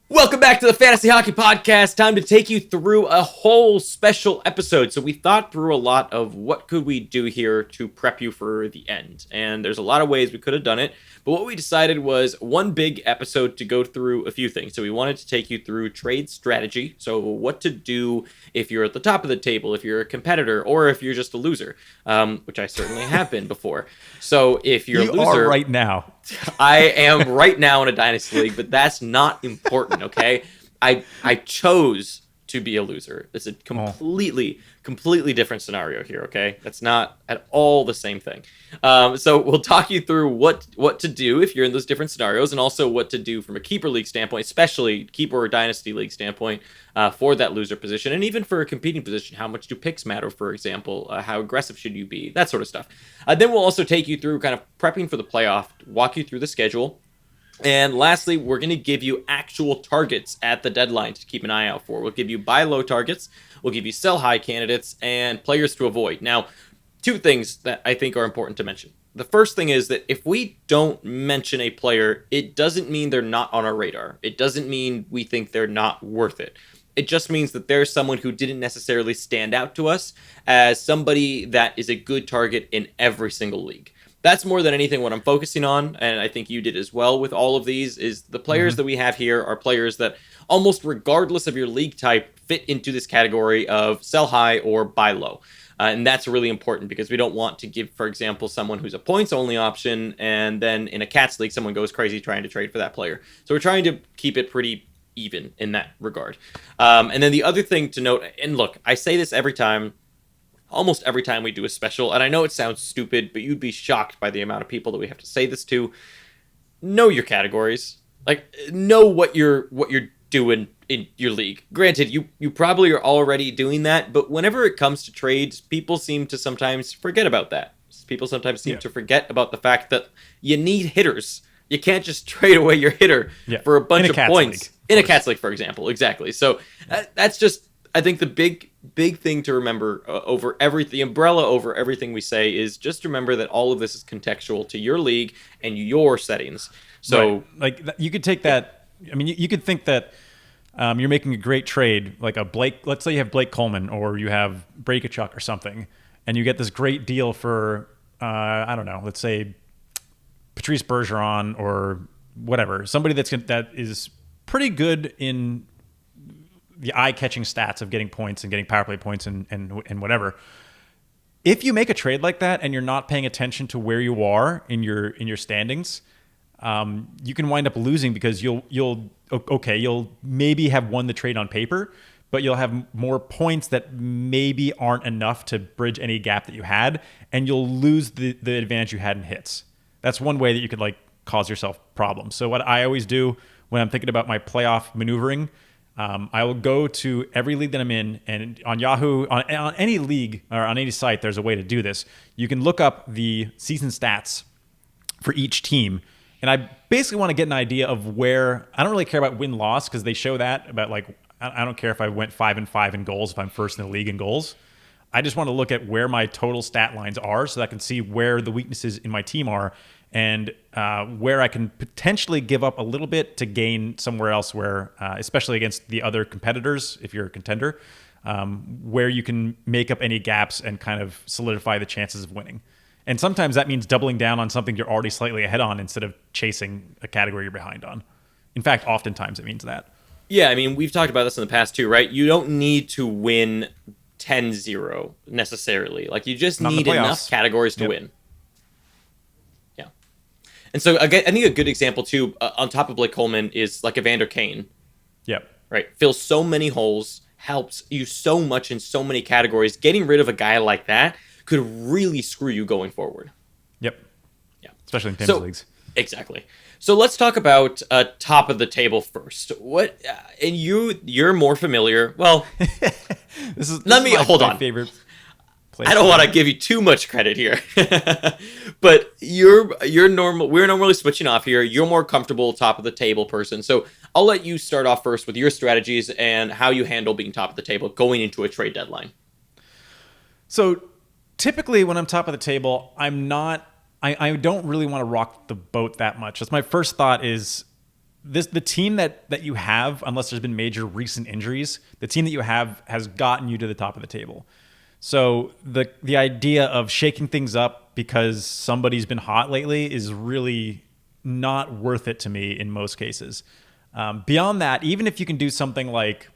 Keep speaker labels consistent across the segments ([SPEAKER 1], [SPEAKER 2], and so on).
[SPEAKER 1] Welcome back to the Fantasy Hockey Podcast. Time to take you through a whole special episode. So we thought through a lot of what could we do here to prep you for the end. And there's a lot of ways we could have done it. But what we decided was one big episode to go through a few things. So we wanted to take you through trade strategy. So what to do if you're at the top of the table, if you're a competitor, or if you're just a loser, which I certainly have been before. So if you're a loser...
[SPEAKER 2] You are right now.
[SPEAKER 1] I am right now in a dynasty league, but that's not important, okay? I chose to be a loser. It's a completely different scenario here, okay? That's not at all the same thing. So we'll talk you through what to do if you're in those different scenarios, and also what to do from a keeper league standpoint, especially keeper or dynasty league standpoint, for that loser position, and even for a competing position. How much do picks matter, for example? How aggressive should you be? That sort of stuff. Then we'll also take you through kind of prepping for the playoff, walk you through the schedule. And lastly, we're going to give you actual targets at the deadline to keep an eye out for. We'll give you buy low targets, we'll give you sell high candidates, and players to avoid. Now, two things that I think are important to mention. The first thing is that if we don't mention a player, it doesn't mean they're not on our radar. It doesn't mean we think they're not worth it. It just means that there's someone who didn't necessarily stand out to us as somebody that is a good target in every single league. That's more than anything what I'm focusing on, and I think you did as well with all of these, is the players that we have here are players that almost regardless of your league type fit into this category of sell high or buy low. And that's really important because we don't want to give, for example, someone who's a points-only option, and then in a Cats league, someone goes crazy trying to trade for that player. So we're trying to keep it pretty even in that regard. And then the other thing to note, and look, I say this almost every time we do a special, and I know it sounds stupid, but you'd be shocked by the amount of people that we have to say this to. Know your categories. Like, know what you're doing in your league. Granted, you probably are already doing that, but whenever it comes to trades, people seem to sometimes forget about that. People sometimes seem to forget about the fact that you need hitters. You can't just trade away your hitter for a bunch of points. In a Cats league, for example. Exactly. So that's just, I think, the big thing to remember over everything, the umbrella over everything we say, is just remember that all of this is contextual to your league and your settings. So,
[SPEAKER 2] like, you could take that. I mean, you could think that you're making a great trade, like a Blake. Let's say you have Blake Coleman or you have Breakachuk or something, and you get this great deal for I don't know. Let's say Patrice Bergeron or whatever, somebody that is pretty good in the eye-catching stats of getting points and getting power play points and whatever. If you make a trade like that and you're not paying attention to where you are in your standings, you can wind up losing because you'll maybe have won the trade on paper, but you'll have more points that maybe aren't enough to bridge any gap that you had, and you'll lose the advantage you had in hits. That's one way that you could cause yourself problems. So what I always do when I'm thinking about my playoff maneuvering, I will go to every league that I'm in, and on Yahoo, on any league or on any site, there's a way to do this. You can look up the season stats for each team, and I basically want to get an idea of where. I don't really care about win-loss because they show that about I don't care if I went 5-5 in goals if I'm first in the league in goals. I just want to look at where my total stat lines are so that I can see where the weaknesses in my team are, and where I can potentially give up a little bit to gain somewhere else where, especially against the other competitors, if you're a contender, where you can make up any gaps and kind of solidify the chances of winning. And sometimes that means doubling down on something you're already slightly ahead on instead of chasing a category you're behind on. In fact, oftentimes it means that.
[SPEAKER 1] Yeah, I mean, we've talked about this in the past too, right? You don't need to win 10-0 necessarily. You just need enough categories to win. And so I think a good example too, on top of Blake Coleman, is like Evander Kane.
[SPEAKER 2] Yep.
[SPEAKER 1] Right. Fills so many holes, helps you so much in so many categories. Getting rid of a guy like that could really screw you going forward.
[SPEAKER 2] Yep.
[SPEAKER 1] Yeah.
[SPEAKER 2] Especially in fantasy leagues.
[SPEAKER 1] Exactly. So let's talk about top of the table first. What and you're more familiar. Well, let me hold on.
[SPEAKER 2] Favorite.
[SPEAKER 1] I don't want to give you too much credit here, but you're normal. We're normally switching off here. You're more comfortable top of the table person. So I'll let you start off first with your strategies and how you handle being top of the table going into a trade deadline.
[SPEAKER 2] So typically when I'm top of the table, I don't really want to rock the boat that much. That's my first thought is the team that you have, unless there's been major recent injuries, the team that you have has gotten you to the top of the table. So the idea of shaking things up because somebody's been hot lately is really not worth it to me in most cases. Beyond that, even if you can do something like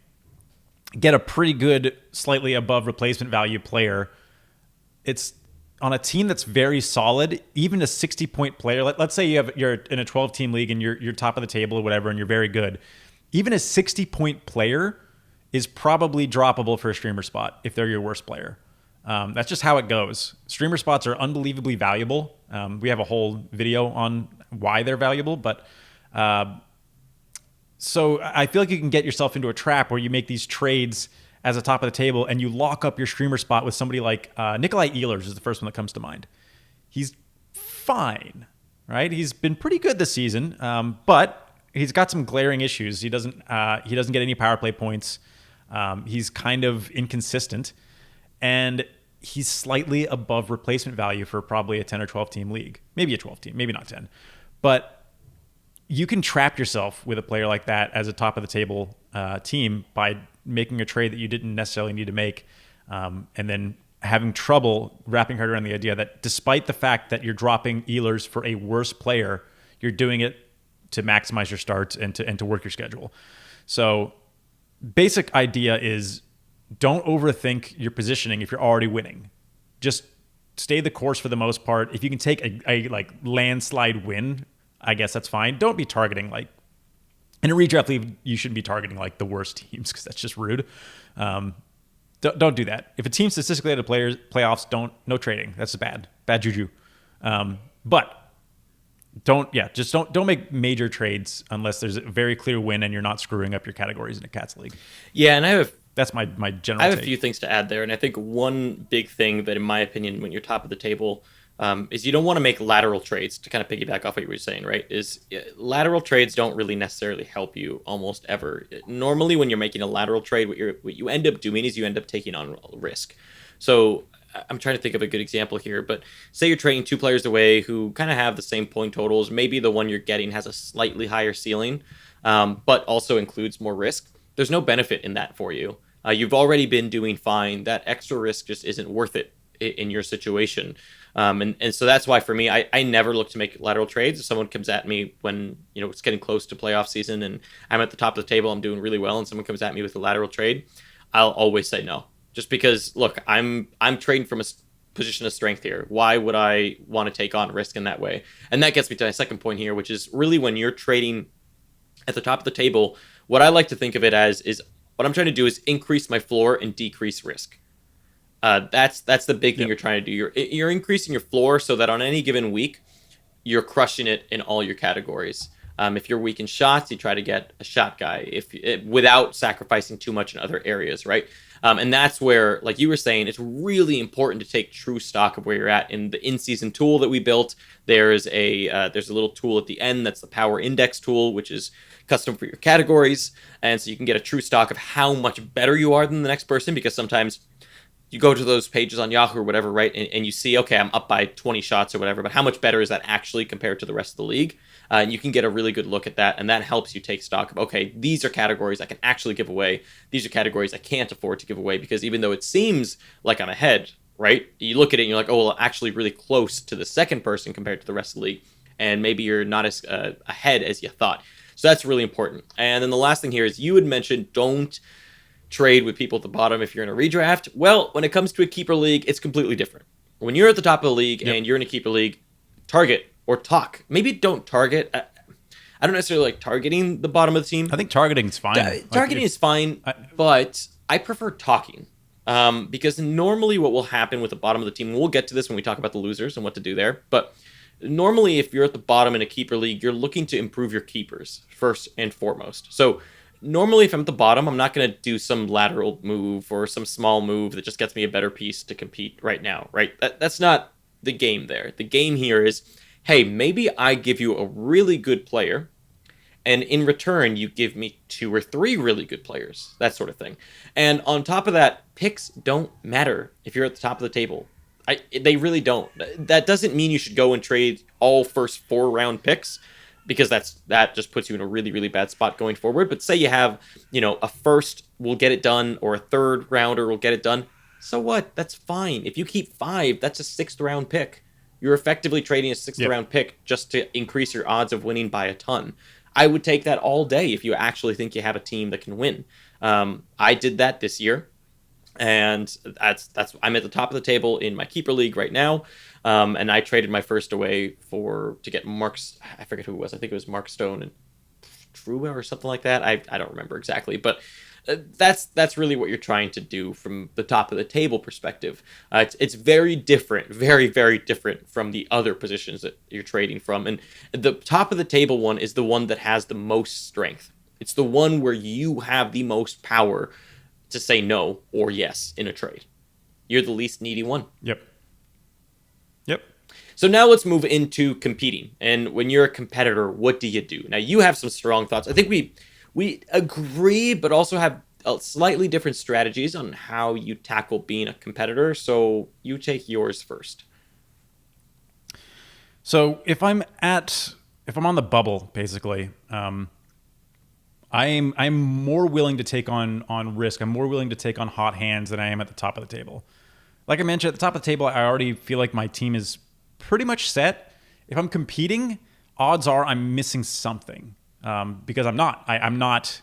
[SPEAKER 2] get a pretty good, slightly above replacement value player, it's on a team that's very solid. Even a 60-point player, let's say you're in a 12-team league and you're top of the table or whatever, and you're very good. Even a 60-point player is probably droppable for a streamer spot if they're your worst player. That's just how it goes. Streamer spots are unbelievably valuable. We have a whole video on why they're valuable, but so I feel like you can get yourself into a trap where you make these trades as a top of the table and you lock up your streamer spot with somebody like Nikolai Ehlers is the first one that comes to mind. He's fine, right? He's been pretty good this season, but he's got some glaring issues. He doesn't get any power play points. He's kind of inconsistent, and he's slightly above replacement value for probably a 10 or 12 team league, maybe a 12 team, maybe not 10, but you can trap yourself with a player like that as a top of the table team by making a trade that you didn't necessarily need to make, and then having trouble wrapping your head around the idea that despite the fact that you're dropping Ehlers for a worse player, you're doing it to maximize your starts and to work your schedule. So basic idea is don't overthink your positioning if you're already winning. Just stay the course for the most part. If you can take a like landslide win, I guess that's fine. Don't be targeting like in a redraft league. You shouldn't be targeting like the worst teams because that's just rude. Don't do that. If a team statistically out of playoffs, no trading. That's bad juju. But don't make major trades unless there's a very clear win and you're not screwing up your categories in a Cats league.
[SPEAKER 1] Yeah, and
[SPEAKER 2] that's my general.
[SPEAKER 1] I have
[SPEAKER 2] take.
[SPEAKER 1] a few things to add there, and I think one big thing that, in my opinion, when you're top of the table, is you don't want to make lateral trades. To kind of piggyback off what you were saying, right? Is lateral trades don't really necessarily help you almost ever. Normally, when you're making a lateral trade, what you end up doing is you end up taking on risk. So I'm trying to think of a good example here, but say you're trading two players away who kind of have the same point totals. Maybe the one you're getting has a slightly higher ceiling, but also includes more risk. There's no benefit in that for you. You've already been doing fine. That extra risk just isn't worth it in your situation. And so that's why for me, I never look to make lateral trades. If someone comes at me when it's getting close to playoff season and I'm at the top of the table, I'm doing really well, and someone comes at me with a lateral trade, I'll always say no. Just because, look, I'm trading from a position of strength here. Why would I want to take on risk in that way? And that gets me to my second point here, which is really when you're trading at the top of the table, what I like to think of it as is what I'm trying to do is increase my floor and decrease risk. That's the big thing you're trying to do. You're increasing your floor so that on any given week, you're crushing it in all your categories. If you're weak in shots, you try to get a shot guy without sacrificing too much in other areas, right? And that's where, like you were saying, it's really important to take true stock of where you're at. In the in-season tool that we built, there's a little tool at the end that's the Power Index tool, which is custom for your categories. And so you can get a true stock of how much better you are than the next person, because sometimes you go to those pages on Yahoo or whatever, right? And you see, okay, I'm up by 20 shots or whatever, but how much better is that actually compared to the rest of the league? And you can get a really good look at that, and that helps you take stock of, okay, these are categories I can actually give away. These are categories I can't afford to give away, because even though it seems like I'm ahead, right? You look at it and you're like, oh, well, actually really close to the second person compared to the rest of the league, and maybe you're not as ahead as you thought. So that's really important. And then the last thing here is you had mentioned don't trade with people at the bottom if you're in a redraft. Well, when it comes to a keeper league, it's completely different. When you're at the top of the league and you're in a keeper league, target or talk. Maybe don't target. I don't necessarily like targeting the bottom of the team.
[SPEAKER 2] I think targeting is fine.
[SPEAKER 1] Targeting is fine, but I prefer talking. Because normally what will happen with the bottom of the team, and we'll get to this when we talk about the losers and what to do there, but normally if you're at the bottom in a keeper league, you're looking to improve your keepers first and foremost. So normally, if I'm at the bottom, I'm not going to do some lateral move or some small move that just gets me a better piece to compete right now, right? That's not the game there. The game here is, hey, maybe I give you a really good player, and in return, you give me 2 or 3 really good players, that sort of thing. And on top of that, picks don't matter if you're at the top of the table. They really don't. That doesn't mean you should go and trade all first 4-round picks. because that just puts you in a really, really bad spot going forward. But say you have, a first will get it done or a third rounder will get it done. So what? That's fine. If you keep 5, that's a 6th round pick. You're effectively trading a 6th round pick just to increase your odds of winning by a ton. I would take that all day if you actually think you have a team that can win. I did that this year, and that's I'm at the top of the table in my keeper league right now. And I traded my first away to get Mark's. I forget who it was. I think it was Mark Stone and Trua or something like that. I don't remember exactly, but that's really what you're trying to do from the top of the table perspective. It's very different, very, very different from the other positions that you're trading from. And the top of the table one is the one that has the most strength. It's the one where you have the most power to say no or yes in a trade. You're the least needy one.
[SPEAKER 2] Yep.
[SPEAKER 1] So now let's move into competing. And when you're a competitor, what do you do? Now you have some strong thoughts. I think we agree, but also have slightly different strategies on how you tackle being a competitor. So you take yours first.
[SPEAKER 2] So if I'm on the bubble, basically, I'm more willing to take on risk. I'm more willing to take on hot hands than I am at the top of the table. Like I mentioned, at the top of the table, I already feel like my team is pretty much set. If I'm competing, odds are I'm missing something, because I'm not. I'm not,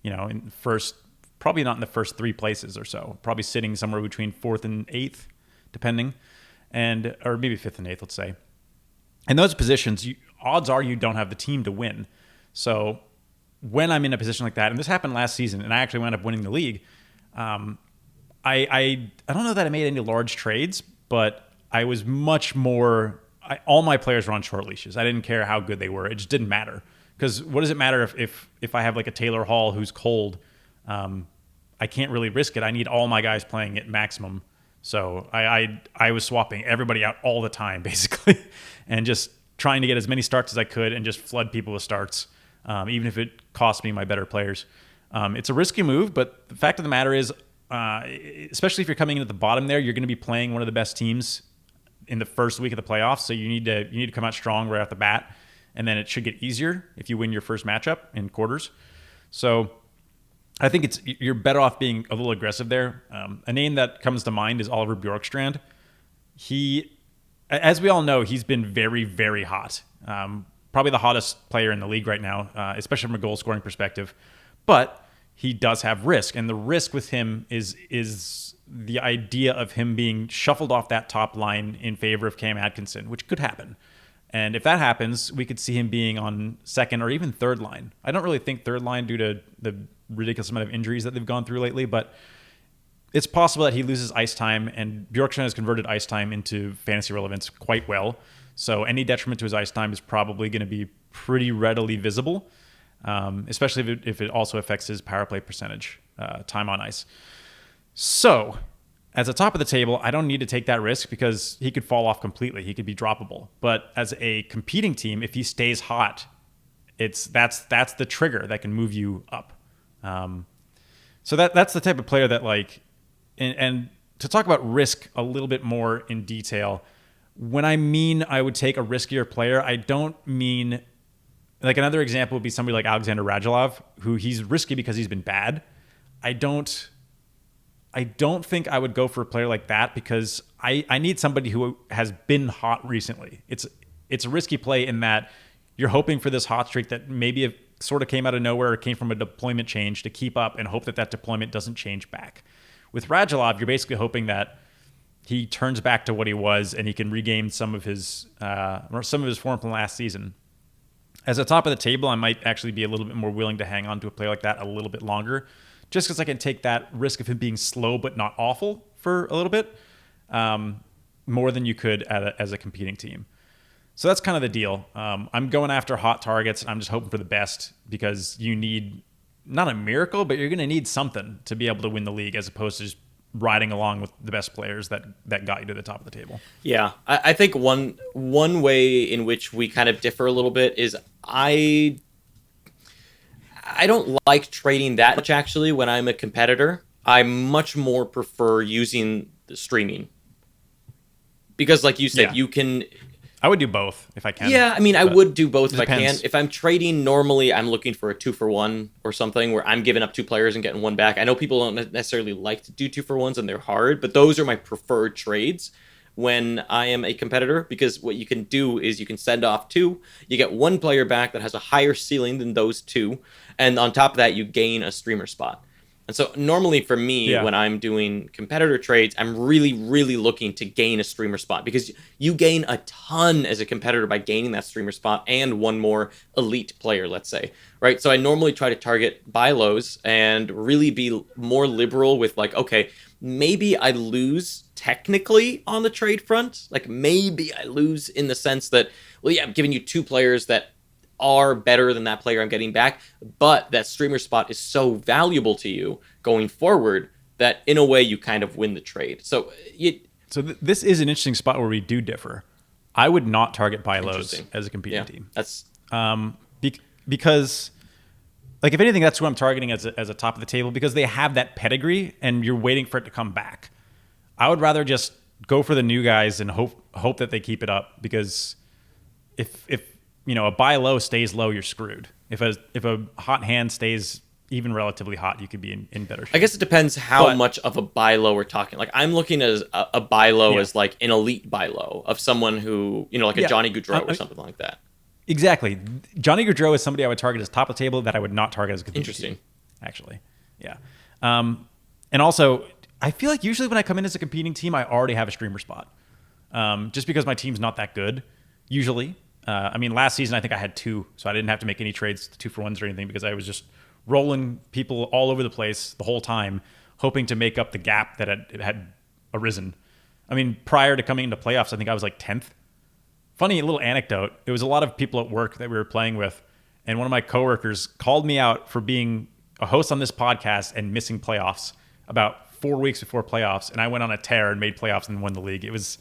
[SPEAKER 2] in first, probably not in the first 3 places or so. Probably sitting somewhere between 4th and 8th, depending, or maybe 5th and 8th, let's say. In those positions, odds are you don't have the team to win. So when I'm in a position like that, and this happened last season, and I actually wound up winning the league, I don't know that I made any large trades, but I was much more. All my players were on short leashes. I didn't care how good they were; it just didn't matter. Because what does it matter if I have like a Taylor Hall who's cold? I can't really risk it. I need all my guys playing at maximum. So I was swapping everybody out all the time, basically, and just trying to get as many starts as I could and just flood people with starts, even if it cost me my better players. It's a risky move, but the fact of the matter is, especially if you're coming in at the bottom there, you're going to be playing one of the best teams in the first week of the playoffs. So you need to come out strong right off the bat, and then it should get easier if you win your first matchup in quarters. So I think you're better off being a little aggressive there. A name that comes to mind is Oliver Bjorkstrand. He, as we all know, he's been very, very hot. Probably the hottest player in the league right now, especially from a goal scoring perspective. But he does have risk, and the risk with him is the idea of him being shuffled off that top line in favor of Cam Atkinson, which could happen. And if that happens, we could see him being on second or even third line. I don't really think third line due to the ridiculous amount of injuries that they've gone through lately, but it's possible that he loses ice time, and Bjorkstrand has converted ice time into fantasy relevance quite well. So any detriment to his ice time is probably going to be pretty readily visible, especially if it also affects his power play percentage, time on ice. So as a top of the table, I don't need to take that risk because he could fall off completely. He could be droppable. But as a competing team, if he stays hot, that's the trigger that can move you up. So that's the type of player that and to talk about risk a little bit more in detail, when I mean I would take a riskier player, I don't mean, like, another example would be somebody like Alexander Radulov, who he's risky because he's been bad. I don't think I would go for a player like that because I need somebody who has been hot recently. It's a risky play in that you're hoping for this hot streak that maybe it sort of came out of nowhere or came from a deployment change to keep up and hope that deployment doesn't change back. With Radulov, you're basically hoping that he turns back to what he was and he can regain some of his form from last season. As a top of the table, I might actually be a little bit more willing to hang on to a player like that a little bit longer, just because I can take that risk of him being slow but not awful for a little bit, more than you could as a competing team. So that's kind of the deal. I'm going after hot targets. I'm just hoping for the best because you need, not a miracle, but you're going to need something to be able to win the league as opposed to just riding along with the best players that got you to the top of the table.
[SPEAKER 1] Yeah, I think one way in which we kind of differ a little bit is I don't like trading that much, actually, when I'm a competitor. I much more prefer using the streaming. Because like you said, you can
[SPEAKER 2] I would do both if I can.
[SPEAKER 1] Yeah, I mean, I would do both if I can.
[SPEAKER 2] depends.
[SPEAKER 1] If I'm trading, normally I'm looking for a 2-for-1 or something where I'm giving up 2 players and getting 1 back. I know people don't necessarily like to do 2-for-1s and they're hard, but those are my preferred trades when I am a competitor, because what you can do is you can send off 2, you get 1 player back that has a higher ceiling than those 2, and on top of that, you gain a streamer spot. And so normally for me, when I'm doing competitor trades, I'm really, really looking to gain a streamer spot, because you gain a ton as a competitor by gaining that streamer spot and 1 more elite player, let's say, right? So I normally try to target buy lows and really be more liberal with like, okay, maybe I lose technically on the trade front. Like maybe I lose in the sense that, well, yeah, I'm giving you 2 players that are better than that player I'm getting back, but that streamer spot is so valuable to you going forward that in a way you kind of win the trade. So
[SPEAKER 2] this is an interesting spot where we do differ. I would not target buy lows as a competing team.
[SPEAKER 1] That's
[SPEAKER 2] because, like, if anything, that's what I'm targeting as a top of the table, because they have that pedigree and you're waiting for it to come back. I would rather just go for the new guys and hope that they keep it up, because if you know, a buy low stays low, you're screwed. If a hot hand stays even relatively hot, you could be in better shape.
[SPEAKER 1] I guess it depends how much of a buy low we're talking. Like I'm looking at a buy low as like an elite buy low of someone who, you know, like a Johnny Gaudreau or something like that.
[SPEAKER 2] Exactly. Johnny Gaudreau is somebody I would target as top of the table that I would not target as a competing
[SPEAKER 1] Interesting.
[SPEAKER 2] team, actually. Yeah. And also, I feel like usually when I come in as a competing team, I already have a streamer spot. Just because my team's not that good, usually. I mean, last season, I think I had 2, so I didn't have to make any trades, 2-for-1s or anything, because I was just rolling people all over the place the whole time, hoping to make up the gap that had arisen. I mean, prior to coming into playoffs, I think I was like 10th. Funny little anecdote. It was a lot of people at work that we were playing with, and one of my coworkers called me out for being a host on this podcast and missing playoffs about 4 weeks before playoffs, and I went on a tear and made playoffs and won the league. It was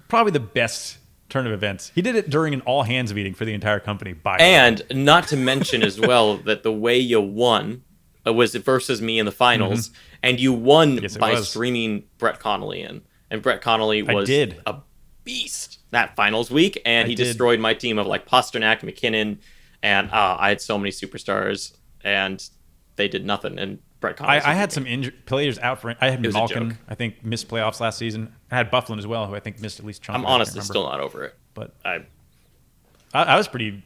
[SPEAKER 2] probably the best turn of events. He did it during an all hands meeting for the entire company.
[SPEAKER 1] And not to mention as well that the way you won was versus me in the finals, and you won by streaming Brett Connolly in. And Brett Connolly was a beast that finals week, and he destroyed my team of like Pasternak, McKinnon, and I had so many superstars, and they did nothing. And Brett Connolly.
[SPEAKER 2] I had some injured players out for. I had Malkin, I think, missed playoffs last season. I had Bufflin as well, who I think missed at least chunk.
[SPEAKER 1] I'm honestly still not over it,
[SPEAKER 2] but I was pretty.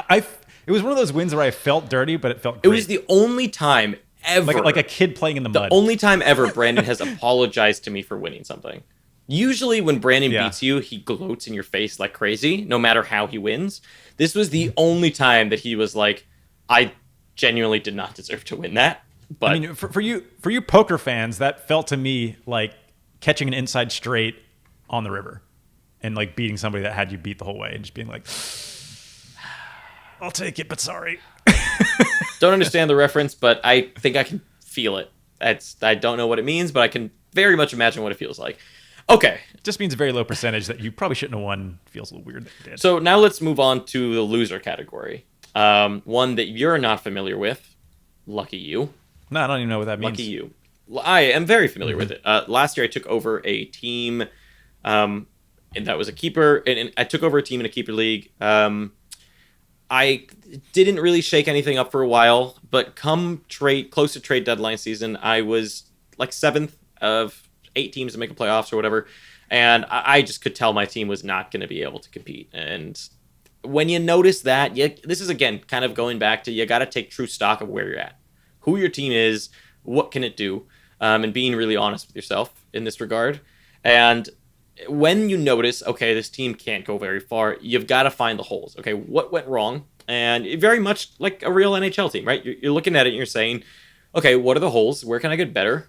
[SPEAKER 2] It was one of those wins where I felt dirty, but it felt great.
[SPEAKER 1] It was the only time ever,
[SPEAKER 2] like a kid playing in the mud.
[SPEAKER 1] The only time ever Brandon has apologized to me for winning something. Usually when Brandon beats you, he gloats in your face like crazy, no matter how he wins. This was the only time that he was like, I genuinely did not deserve to win that. But
[SPEAKER 2] I mean, for you poker fans, that felt to me like catching an inside straight on the river and like beating somebody that had you beat the whole way and just being like, I'll take it, but sorry.
[SPEAKER 1] Don't understand the reference, but I think I can feel it. I don't know what it means, but I can very much imagine what it feels like. Okay.
[SPEAKER 2] It just means a very low percentage that you probably shouldn't have won. Feels a little weird that you did.
[SPEAKER 1] So now let's move on to the loser category. One that you're not familiar with. Lucky you.
[SPEAKER 2] No, I don't even know what that means.
[SPEAKER 1] Lucky you. I am very familiar with it. Last year I took over a team, and that was a keeper. And I took over a team in a keeper league. I didn't really shake anything up for a while, but close to trade deadline season, I was like 7th of 8 teams to make a playoffs or whatever. And I just could tell my team was not going to be able to compete. And when you notice that, this is, again, kind of going back to you got to take true stock of where you're at. Who your team is, what can it do, and being really honest with yourself in this regard. And when you notice, okay, this team can't go very far, you've got to find the holes. Okay, what went wrong? And very much like a real NHL team, right? You're looking at it and you're saying, okay, what are the holes? Where can I get better?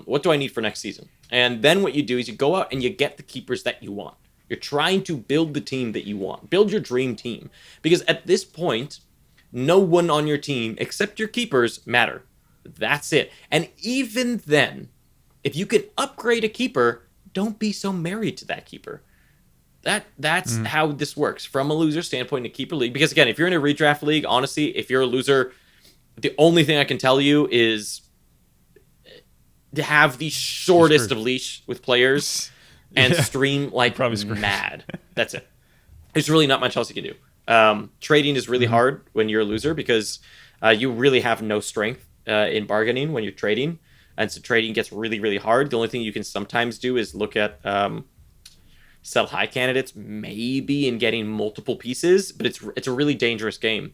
[SPEAKER 1] What do I need for next season? And then what you do is you go out and you get the keepers that you want. You're trying to build the team that you want. Build your dream team. Because at this point, no one on your team except your keepers matter. That's it. And even then, if you can upgrade a keeper, don't be so married to that keeper. That's how this works from a loser standpoint in a keeper league. Because again, if you're in a redraft league, honestly, if you're a loser, the only thing I can tell you is to have the shortest of leash with players and stream like mad. That's it. There's really not much else you can do. Trading is really hard when you're a loser because you really have no strength in bargaining when you're trading. And so trading gets really, really hard. The only thing you can sometimes do is look at sell high candidates, maybe in getting multiple pieces, but it's a really dangerous game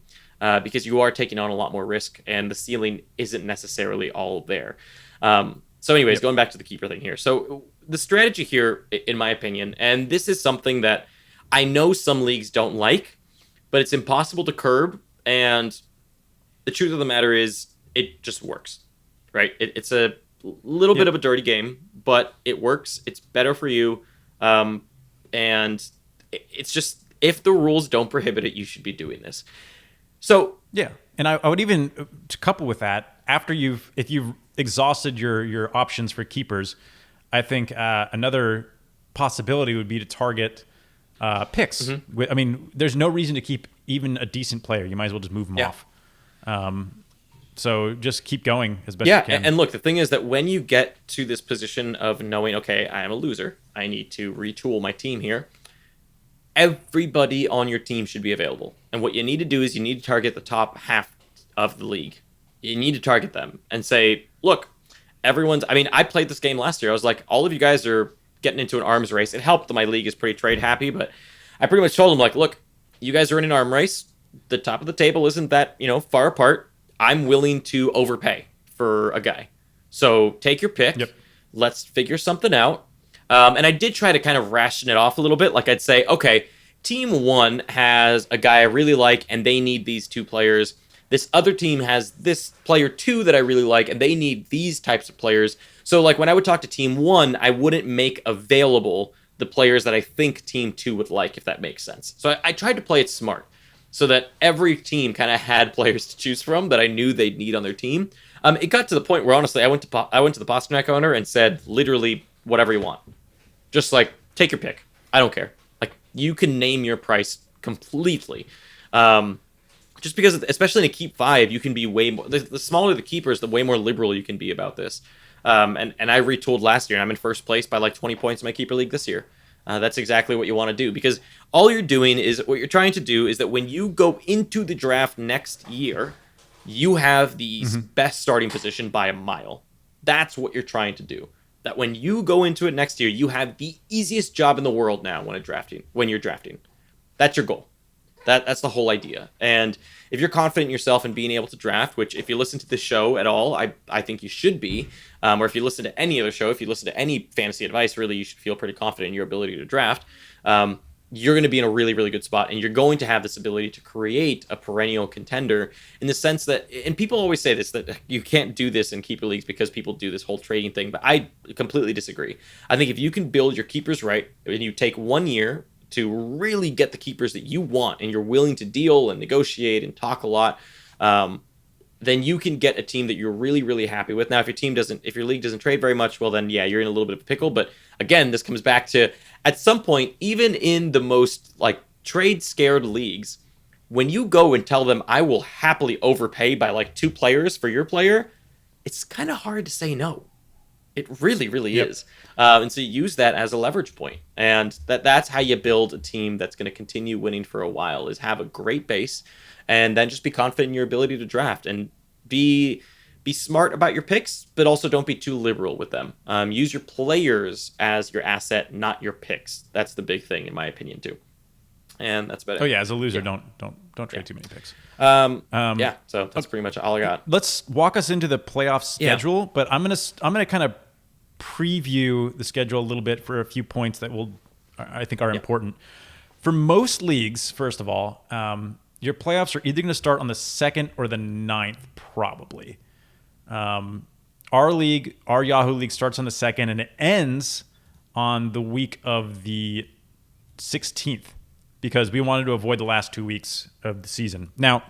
[SPEAKER 1] because you are taking on a lot more risk, and the ceiling isn't necessarily all there. So anyways, going back to the keeper thing here. So the strategy here, in my opinion, and this is something that I know some leagues don't like, but it's impossible to curb, and the truth of the matter is it just works, right? It's a little bit of a dirty game, but it works. It's better for you. And it's just, if the rules don't prohibit it, you should be doing this. So
[SPEAKER 2] yeah, and I would even, to couple with that, if you've exhausted your options for keepers, I think another possibility would be to target picks. I mean, there's no reason to keep even a decent player. You might as well just move them off. So just keep going as best you can.
[SPEAKER 1] And look, the thing is that when you get to this position of knowing, okay, I am a loser, I need to retool my team here, everybody on your team should be available. And what you need to do is you need to target the top half of the league. You need to target them and say, look, I played this game last year. I was like, all of you guys are getting into an arms race. It helped that my league is pretty trade happy, but I pretty much told them, like, look, you guys are in an arm race. The top of the table isn't that, far apart. I'm willing to overpay for a guy. So take your pick.
[SPEAKER 2] Yep.
[SPEAKER 1] Let's figure something out. And I did try to kind of ration it off a little bit. Like I'd say, okay, team 1 has a guy I really like, and they need these 2 players. This other team has this player 2 that I really like, and they need these types of players. So like when I would talk to team 1, I wouldn't make available the players that I think team 2 would like, if that makes sense. So I tried to play it smart, so that every team kind of had players to choose from that I knew they'd need on their team. It got to the point where, honestly, I went to the Pasternak owner and said, literally, whatever you want. Just, like, take your pick. I don't care. Like, you can name your price completely. Just because, especially in a keep 5, you can be way more... The smaller the keepers, the way more liberal you can be about this. And I retooled last year, and I'm in first place by, like, 20 points in my keeper league this year. That's exactly what you want to do, because all you're doing is, what you're trying to do is that when you go into the draft next year, you have the best starting position by a mile. That's what you're trying to do. That when you go into it next year, you have the easiest job in the world now when you're drafting. That's your goal. That's the whole idea. And if you're confident in yourself and being able to draft, which if you listen to this show at all, I think you should be, or if you listen to any other show, if you listen to any fantasy advice, really, you should feel pretty confident in your ability to draft. You're going to be in a really, really good spot, and you're going to have this ability to create a perennial contender in the sense that, and people always say this, that you can't do this in keeper leagues because people do this whole trading thing, but I completely disagree. I think if you can build your keepers right, and you take 1 year to really get the keepers that you want, and you're willing to deal and negotiate and talk a lot, then you can get a team that you're really, really happy with. Now, if your league doesn't trade very much, well, then yeah, you're in a little bit of a pickle. But again, this comes back to, at some point, even in the most like trade scared leagues, when you go and tell them, I will happily overpay by like 2 players for your player, it's kind of hard to say no. It really, really is. And so you use that as a leverage point. And that's how you build a team that's going to continue winning for a while, is have a great base and then just be confident in your ability to draft and be smart about your picks, but also don't be too liberal with them. Use your players as your asset, not your picks. That's the big thing, in my opinion, too. And that's about it.
[SPEAKER 2] Oh yeah, as a loser, don't trade too many picks.
[SPEAKER 1] So that's pretty much all I got.
[SPEAKER 2] Let's walk us into the playoff schedule, but I'm gonna kind of preview the schedule a little bit for a few points that I think are important. For most leagues, first of all, your playoffs are either going to start on the 2nd or the 9th, probably. Our Yahoo League starts on the 2nd, and it ends on the week of the 16th, because we wanted to avoid the last 2 weeks of the season. Now,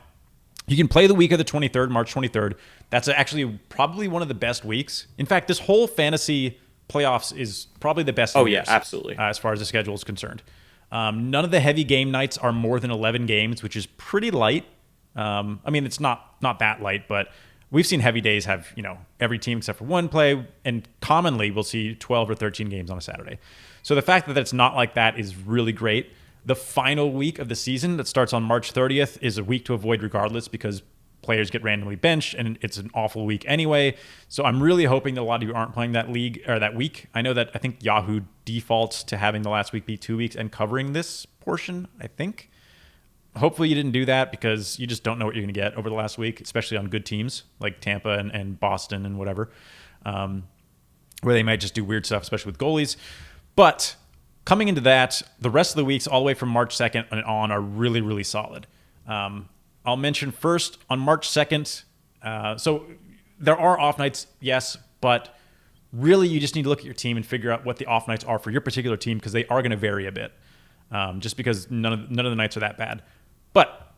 [SPEAKER 2] you can play the week of the 23rd, March 23rd. That's actually probably one of the best weeks. In fact, this whole fantasy playoffs is probably the best.
[SPEAKER 1] Oh, yeah, absolutely.
[SPEAKER 2] As far as the schedule is concerned. None of the heavy game nights are more than 11 games, which is pretty light. I mean, it's not that light, but we've seen heavy days have, every team except for one play, and commonly we'll see 12 or 13 games on a Saturday. So the fact that it's not like that is really great. The final week of the season that starts on March 30th is a week to avoid regardless because players get randomly benched and it's an awful week anyway. So I'm really hoping that a lot of you aren't playing that league or that week. I know that I think Yahoo defaults to having the last week be 2 weeks and covering this portion, I think. Hopefully you didn't do that because you just don't know what you're going to get over the last week, especially on good teams like Tampa and Boston and whatever, where they might just do weird stuff, especially with goalies. But coming into that, the rest of the weeks all the way from March 2nd and on are really, really solid. I'll mention first on March 2nd. So there are off nights, yes, but really you just need to look at your team and figure out what the off nights are for your particular team because they are going to vary a bit, just because none of the nights are that bad. But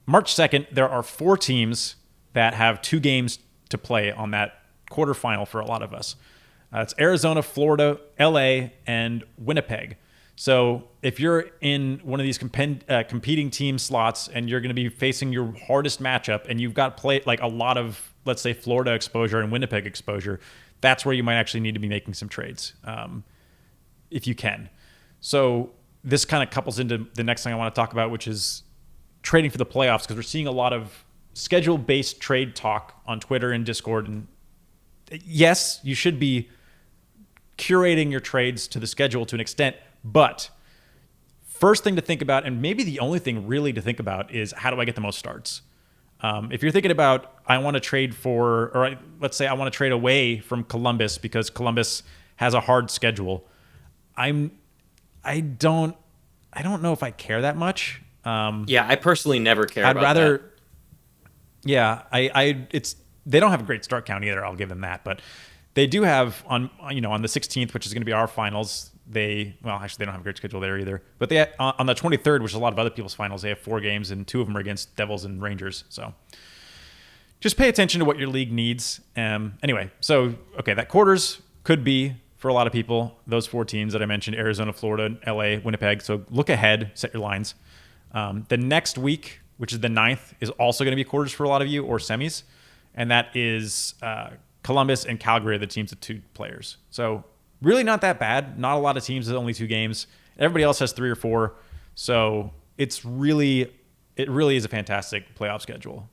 [SPEAKER 2] March 2nd, there are 4 teams that have 2 games to play on that quarterfinal for a lot of us. It's Arizona, Florida, LA, and Winnipeg. So if you're in one of these competing team slots and you're going to be facing your hardest matchup and you've got like a lot of, let's say, Florida exposure and Winnipeg exposure, that's where you might actually need to be making some trades if you can. So this kind of couples into the next thing I want to talk about, which is trading for the playoffs, because we're seeing a lot of schedule-based trade talk on Twitter and Discord. And yes, you should be curating your trades to the schedule to an extent, but first thing to think about, and maybe the only thing really to think about, is how do I get the most starts? If you're thinking about, I want to trade for, or let's say I want to trade away from Columbus because Columbus has a hard schedule, I don't know if I care that much.
[SPEAKER 1] Yeah, I personally never care
[SPEAKER 2] I'd
[SPEAKER 1] about
[SPEAKER 2] rather,
[SPEAKER 1] that.
[SPEAKER 2] Yeah, they don't have a great start count either. I'll give them that, but they do have on the 16th, which is going to be our finals. They don't have a great schedule there either. But they on the 23rd, which is a lot of other people's finals, they have 4 games and 2 of them are against Devils and Rangers. So just pay attention to what your league needs. Anyway, so okay, that quarters could be for a lot of people those 4 teams that I mentioned: Arizona, Florida, LA, Winnipeg. So look ahead, set your lines. The next week, which is the 9th, is also going to be quarters for a lot of you, or semis, and that is Columbus and Calgary are the teams with 2 players. So really not that bad. Not a lot of teams with only 2 games. Everybody else has 3 or 4. So it really is a fantastic playoff schedule.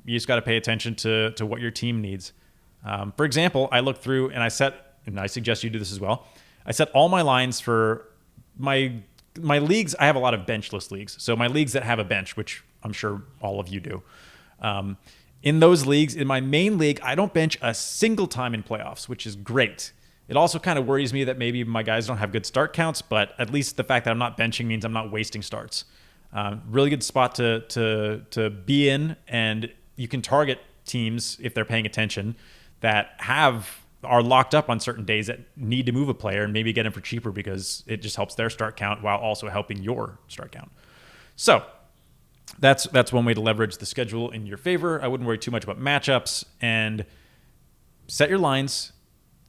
[SPEAKER 2] You just got to pay attention to what your team needs. For example, I looked through and I suggest you do this as well. I set all my lines for my leagues. I have a lot of benchless leagues. So my leagues that have a bench, which I'm sure all of you do. In those leagues, in my main league, I don't bench a single time in playoffs, which is great. It also kind of worries me that maybe my guys don't have good start counts, but at least the fact that I'm not benching means I'm not wasting starts. Really good spot to be in, and you can target teams if they're paying attention that are locked up on certain days that need to move a player and maybe get them for cheaper because it just helps their start count while also helping your start count. So that's one way to leverage the schedule in your favor. I wouldn't worry too much about matchups, and set your lines,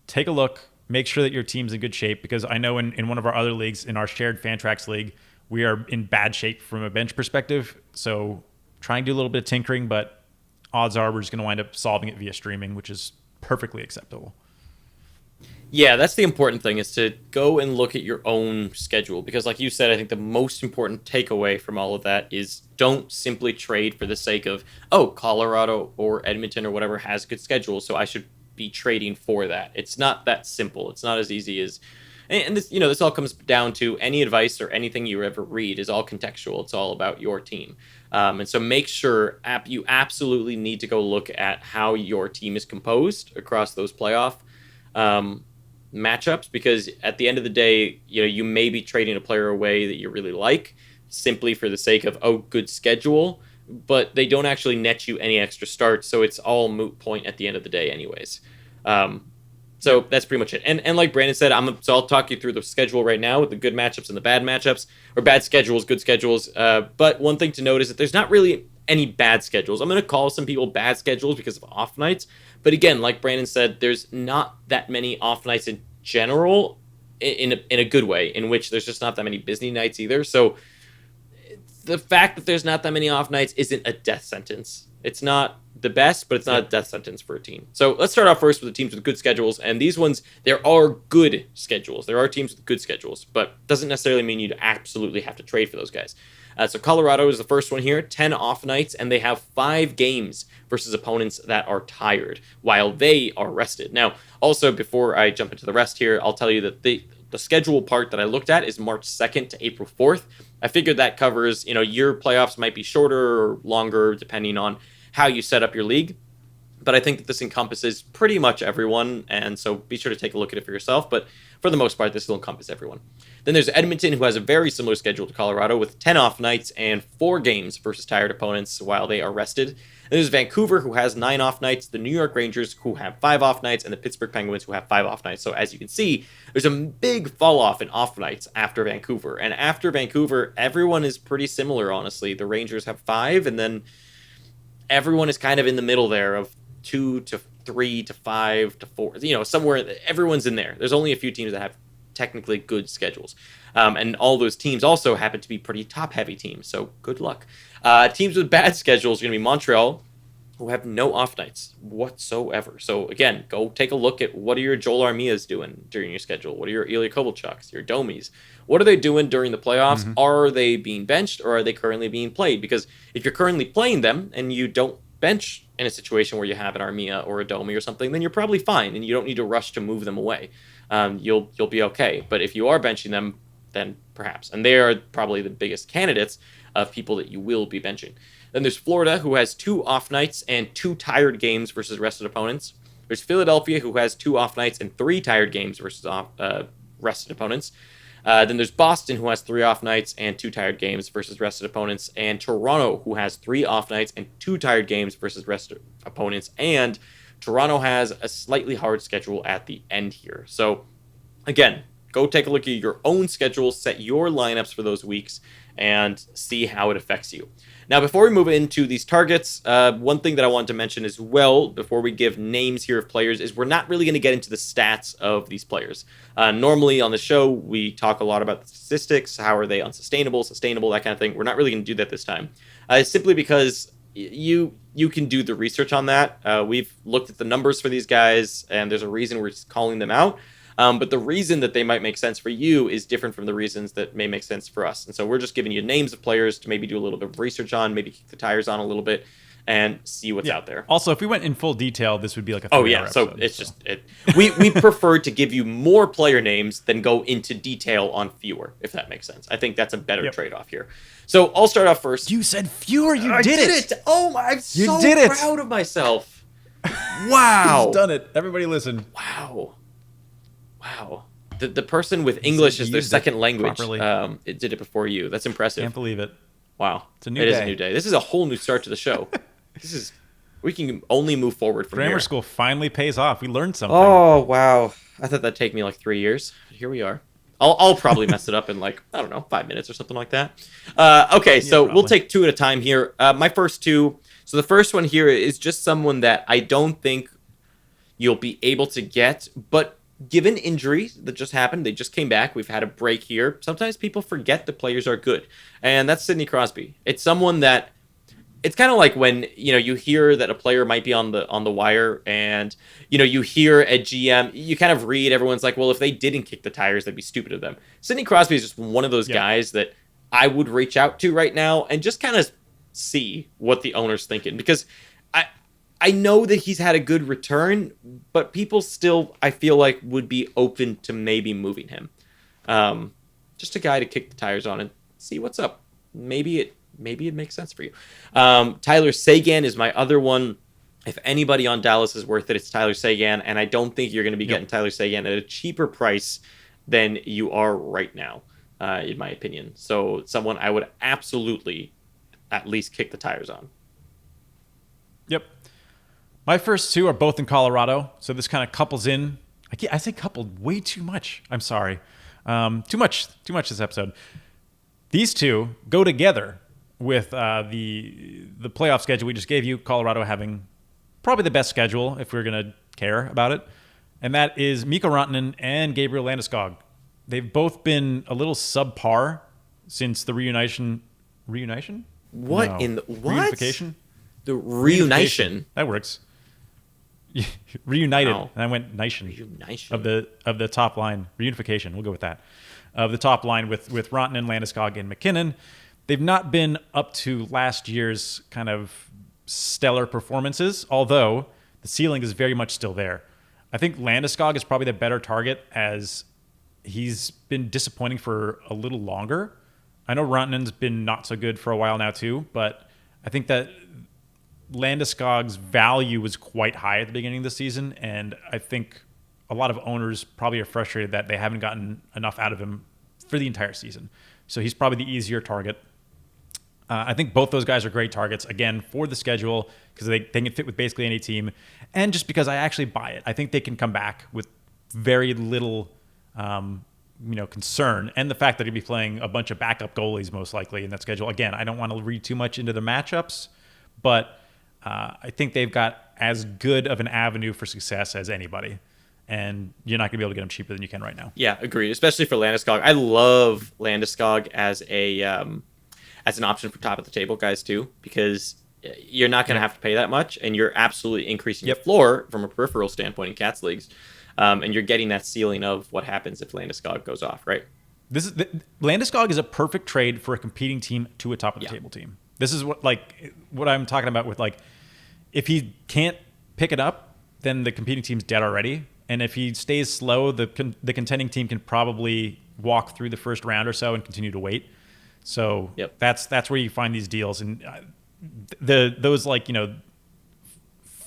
[SPEAKER 2] take a look, make sure that your team's in good shape, because I know in one of our other leagues, in our shared Fantrax league, we are in bad shape from a bench perspective. So try and do a little bit of tinkering, but odds are we're just going to wind up solving it via streaming, which is perfectly acceptable.
[SPEAKER 1] Yeah, that's the important thing, is to go and look at your own schedule. Because like you said, I think the most important takeaway from all of that is don't simply trade for the sake of, oh, Colorado or Edmonton or whatever has good schedules, so I should be trading for that. It's not that simple. It's not as easy as, and this, this all comes down to any advice or anything you ever read is all contextual. It's all about your team. And so make sure you absolutely need to go look at how your team is composed across those playoff matchups, because at the end of the day, you may be trading a player away that you really like simply for the sake of, oh, good schedule, but they don't actually net you any extra starts, so it's all moot point at the end of the day anyways. So that's pretty much it. And like Brandon said, so I'll talk you through the schedule right now with the good matchups and the bad matchups, or bad schedules, good schedules. But one thing to note is that there's not really any bad schedules. I'm going to call some people bad schedules because of off nights. But again, like Brandon said, there's not that many off nights in general in a good way, in which there's just not that many busy nights either. So the fact that there's not that many off nights isn't a death sentence. It's not the best, but it's not a death sentence for a team. So let's start off first with the teams with good schedules. And these ones, there are good schedules. There are teams with good schedules, but doesn't necessarily mean you absolutely have to trade for those guys. So Colorado is the first one here, 10 off nights, and they have 5 games versus opponents that are tired while they are rested. Now, also, before I jump into the rest here, I'll tell you that the schedule part that I looked at is March 2nd to April 4th. I figured that covers, your playoffs might be shorter or longer depending on how you set up your league. But I think that this encompasses pretty much everyone, and so be sure to take a look at it for yourself. But for the most part, this will encompass everyone. Then there's Edmonton, who has a very similar schedule to Colorado, with 10 off nights and 4 games versus tired opponents while they are rested. And there's Vancouver, who has 9 off nights, the New York Rangers, who have 5 off nights, and the Pittsburgh Penguins, who have 5 off nights. So as you can see, there's a big fall off in off nights after Vancouver. And after Vancouver, everyone is pretty similar, honestly. The Rangers have 5, and then everyone is kind of in the middle there of 2 to 3 to 5 to 4, somewhere. Everyone's in there. There's only a few teams that have technically good schedules. And all those teams also happen to be pretty top-heavy teams, so good luck. Teams with bad schedules are going to be Montreal, who have no off nights whatsoever. So, again, go take a look at what are your Joel Armias doing during your schedule? What are your Ilya Kovalchuks, your Domis? What are they doing during the playoffs? Mm-hmm. Are they being benched, or are they currently being played? Because if you're currently playing them and you don't bench in a situation where you have an Armia or a Domi or something, then you're probably fine, and you don't need to rush to move them away. You'll be okay. But if you are benching them, then perhaps. And they are probably the biggest candidates of people that you will be benching. Then there's Florida, who has 2 off nights and 2 tired games versus rested opponents. There's Philadelphia, who has 2 off nights and 3 tired games versus rested opponents. Then there's Boston, who has 3 off nights and 2 tired games versus rested opponents. And Toronto, who has 3 off nights and 2 tired games versus rested opponents. And Toronto has a slightly hard schedule at the end here. So, again, go take a look at your own schedule, set your lineups for those weeks, and see how it affects you. Now, before we move into these targets, one thing that I wanted to mention as well, before we give names here of players, is we're not really going to get into the stats of these players. Normally on the show, we talk a lot about the statistics, how are they unsustainable, sustainable, that kind of thing. We're not really going to do that this time, simply because you can do the research on that. We've looked at the numbers for these guys, and there's a reason we're calling them out. But the reason that they might make sense for you is different from the reasons that may make sense for us. And so we're just giving you names of players to maybe do a little bit of research on, maybe kick the tires on a little bit, and see what's out there.
[SPEAKER 2] Also, if we went in full detail, this would be like a 3-hour episode.
[SPEAKER 1] So it's just we prefer to give you more player names than go into detail on fewer, if that makes sense. I think that's a better trade-off here. So I'll start off first.
[SPEAKER 2] You said fewer. I did it.
[SPEAKER 1] Oh my! I'm so proud of myself.
[SPEAKER 2] Wow. He's done it. Everybody listen.
[SPEAKER 1] Wow. The person with English as their second language it did it before you. That's impressive.
[SPEAKER 2] Can't believe it.
[SPEAKER 1] Wow.
[SPEAKER 2] It's a new day.
[SPEAKER 1] It is a new day. This is a whole new start to the show. We can only move forward from here.
[SPEAKER 2] Grammar school finally pays off. We learned something.
[SPEAKER 1] Oh, wow. I thought that'd take me like 3 years. Here we are. I'll probably mess it up in 5 minutes or something like that. Okay, so we'll take 2 at a time here. My first 2. So the first one here is just someone that I don't think you'll be able to get, but given injuries that just happened, they just came back. We've had a break here. Sometimes people forget that players are good, and that's Sidney Crosby. It's someone that it's kind of like when you hear that a player might be on the wire, and you hear a GM, you kind of read. Everyone's like, well, if they didn't kick the tires, that'd be stupid of them. Sidney Crosby is just one of those guys that I would reach out to right now and just kind of see what the owner's thinking, because I know that he's had a good return, but people still, I feel like, would be open to maybe moving him. Just a guy to kick the tires on and see what's up. Maybe it makes sense for you. Tyler Seguin is my other one. If anybody on Dallas is worth it, it's Tyler Seguin, and I don't think you're going to be getting Tyler Seguin at a cheaper price than you are right now, in my opinion. So someone I would absolutely at least kick the tires on.
[SPEAKER 2] Yep. My first 2 are both in Colorado, so this kind of couples in. I say coupled way too much. I'm sorry. Too much this episode. These 2 go together with the playoff schedule we just gave you, Colorado having probably the best schedule if we're going to care about it, and that is Mikko Rantanen and Gabriel Landeskog. They've both been a little subpar since the reunification?
[SPEAKER 1] What?
[SPEAKER 2] Reunification?
[SPEAKER 1] The reunition.
[SPEAKER 2] That works. Reunited.
[SPEAKER 1] Wow.
[SPEAKER 2] And I went nation.
[SPEAKER 1] Reunition.
[SPEAKER 2] Of the top line. Reunification. We'll go with that. Of the top line with Rantanen, Landeskog, and McKinnon. They've not been up to last year's kind of stellar performances, although the ceiling is very much still there. I think Landeskog is probably the better target as he's been disappointing for a little longer. I know Rantanen's been not so good for a while now too, but I think that Landeskog's value was quite high at the beginning of the season, and I think a lot of owners probably are frustrated that they haven't gotten enough out of him for the entire season. So he's probably the easier target. I think both those guys are great targets, again, for the schedule, because they can fit with basically any team, and just because I actually buy it. I think they can come back with very little concern, and the fact that he'll be playing a bunch of backup goalies most likely in that schedule. Again, I don't want to read too much into the matchups, but I think they've got as good of an avenue for success as anybody, and you're not going to be able to get them cheaper than you can right now.
[SPEAKER 1] Yeah, agreed. Especially for Landeskog. I love Landeskog as an option for top of the table guys too, because you're not going to have to pay that much, and you're absolutely increasing your floor from a peripheral standpoint in Cats leagues, and you're getting that ceiling of what happens if Landeskog goes off, right?
[SPEAKER 2] Landeskog is a perfect trade for a competing team to a top of the table team. This is what I'm talking about with, like, if he can't pick it up, then the competing team's dead already. And if he stays slow, the contending team can probably walk through the first round or so and continue to wait. So that's where you find these deals. And those 5th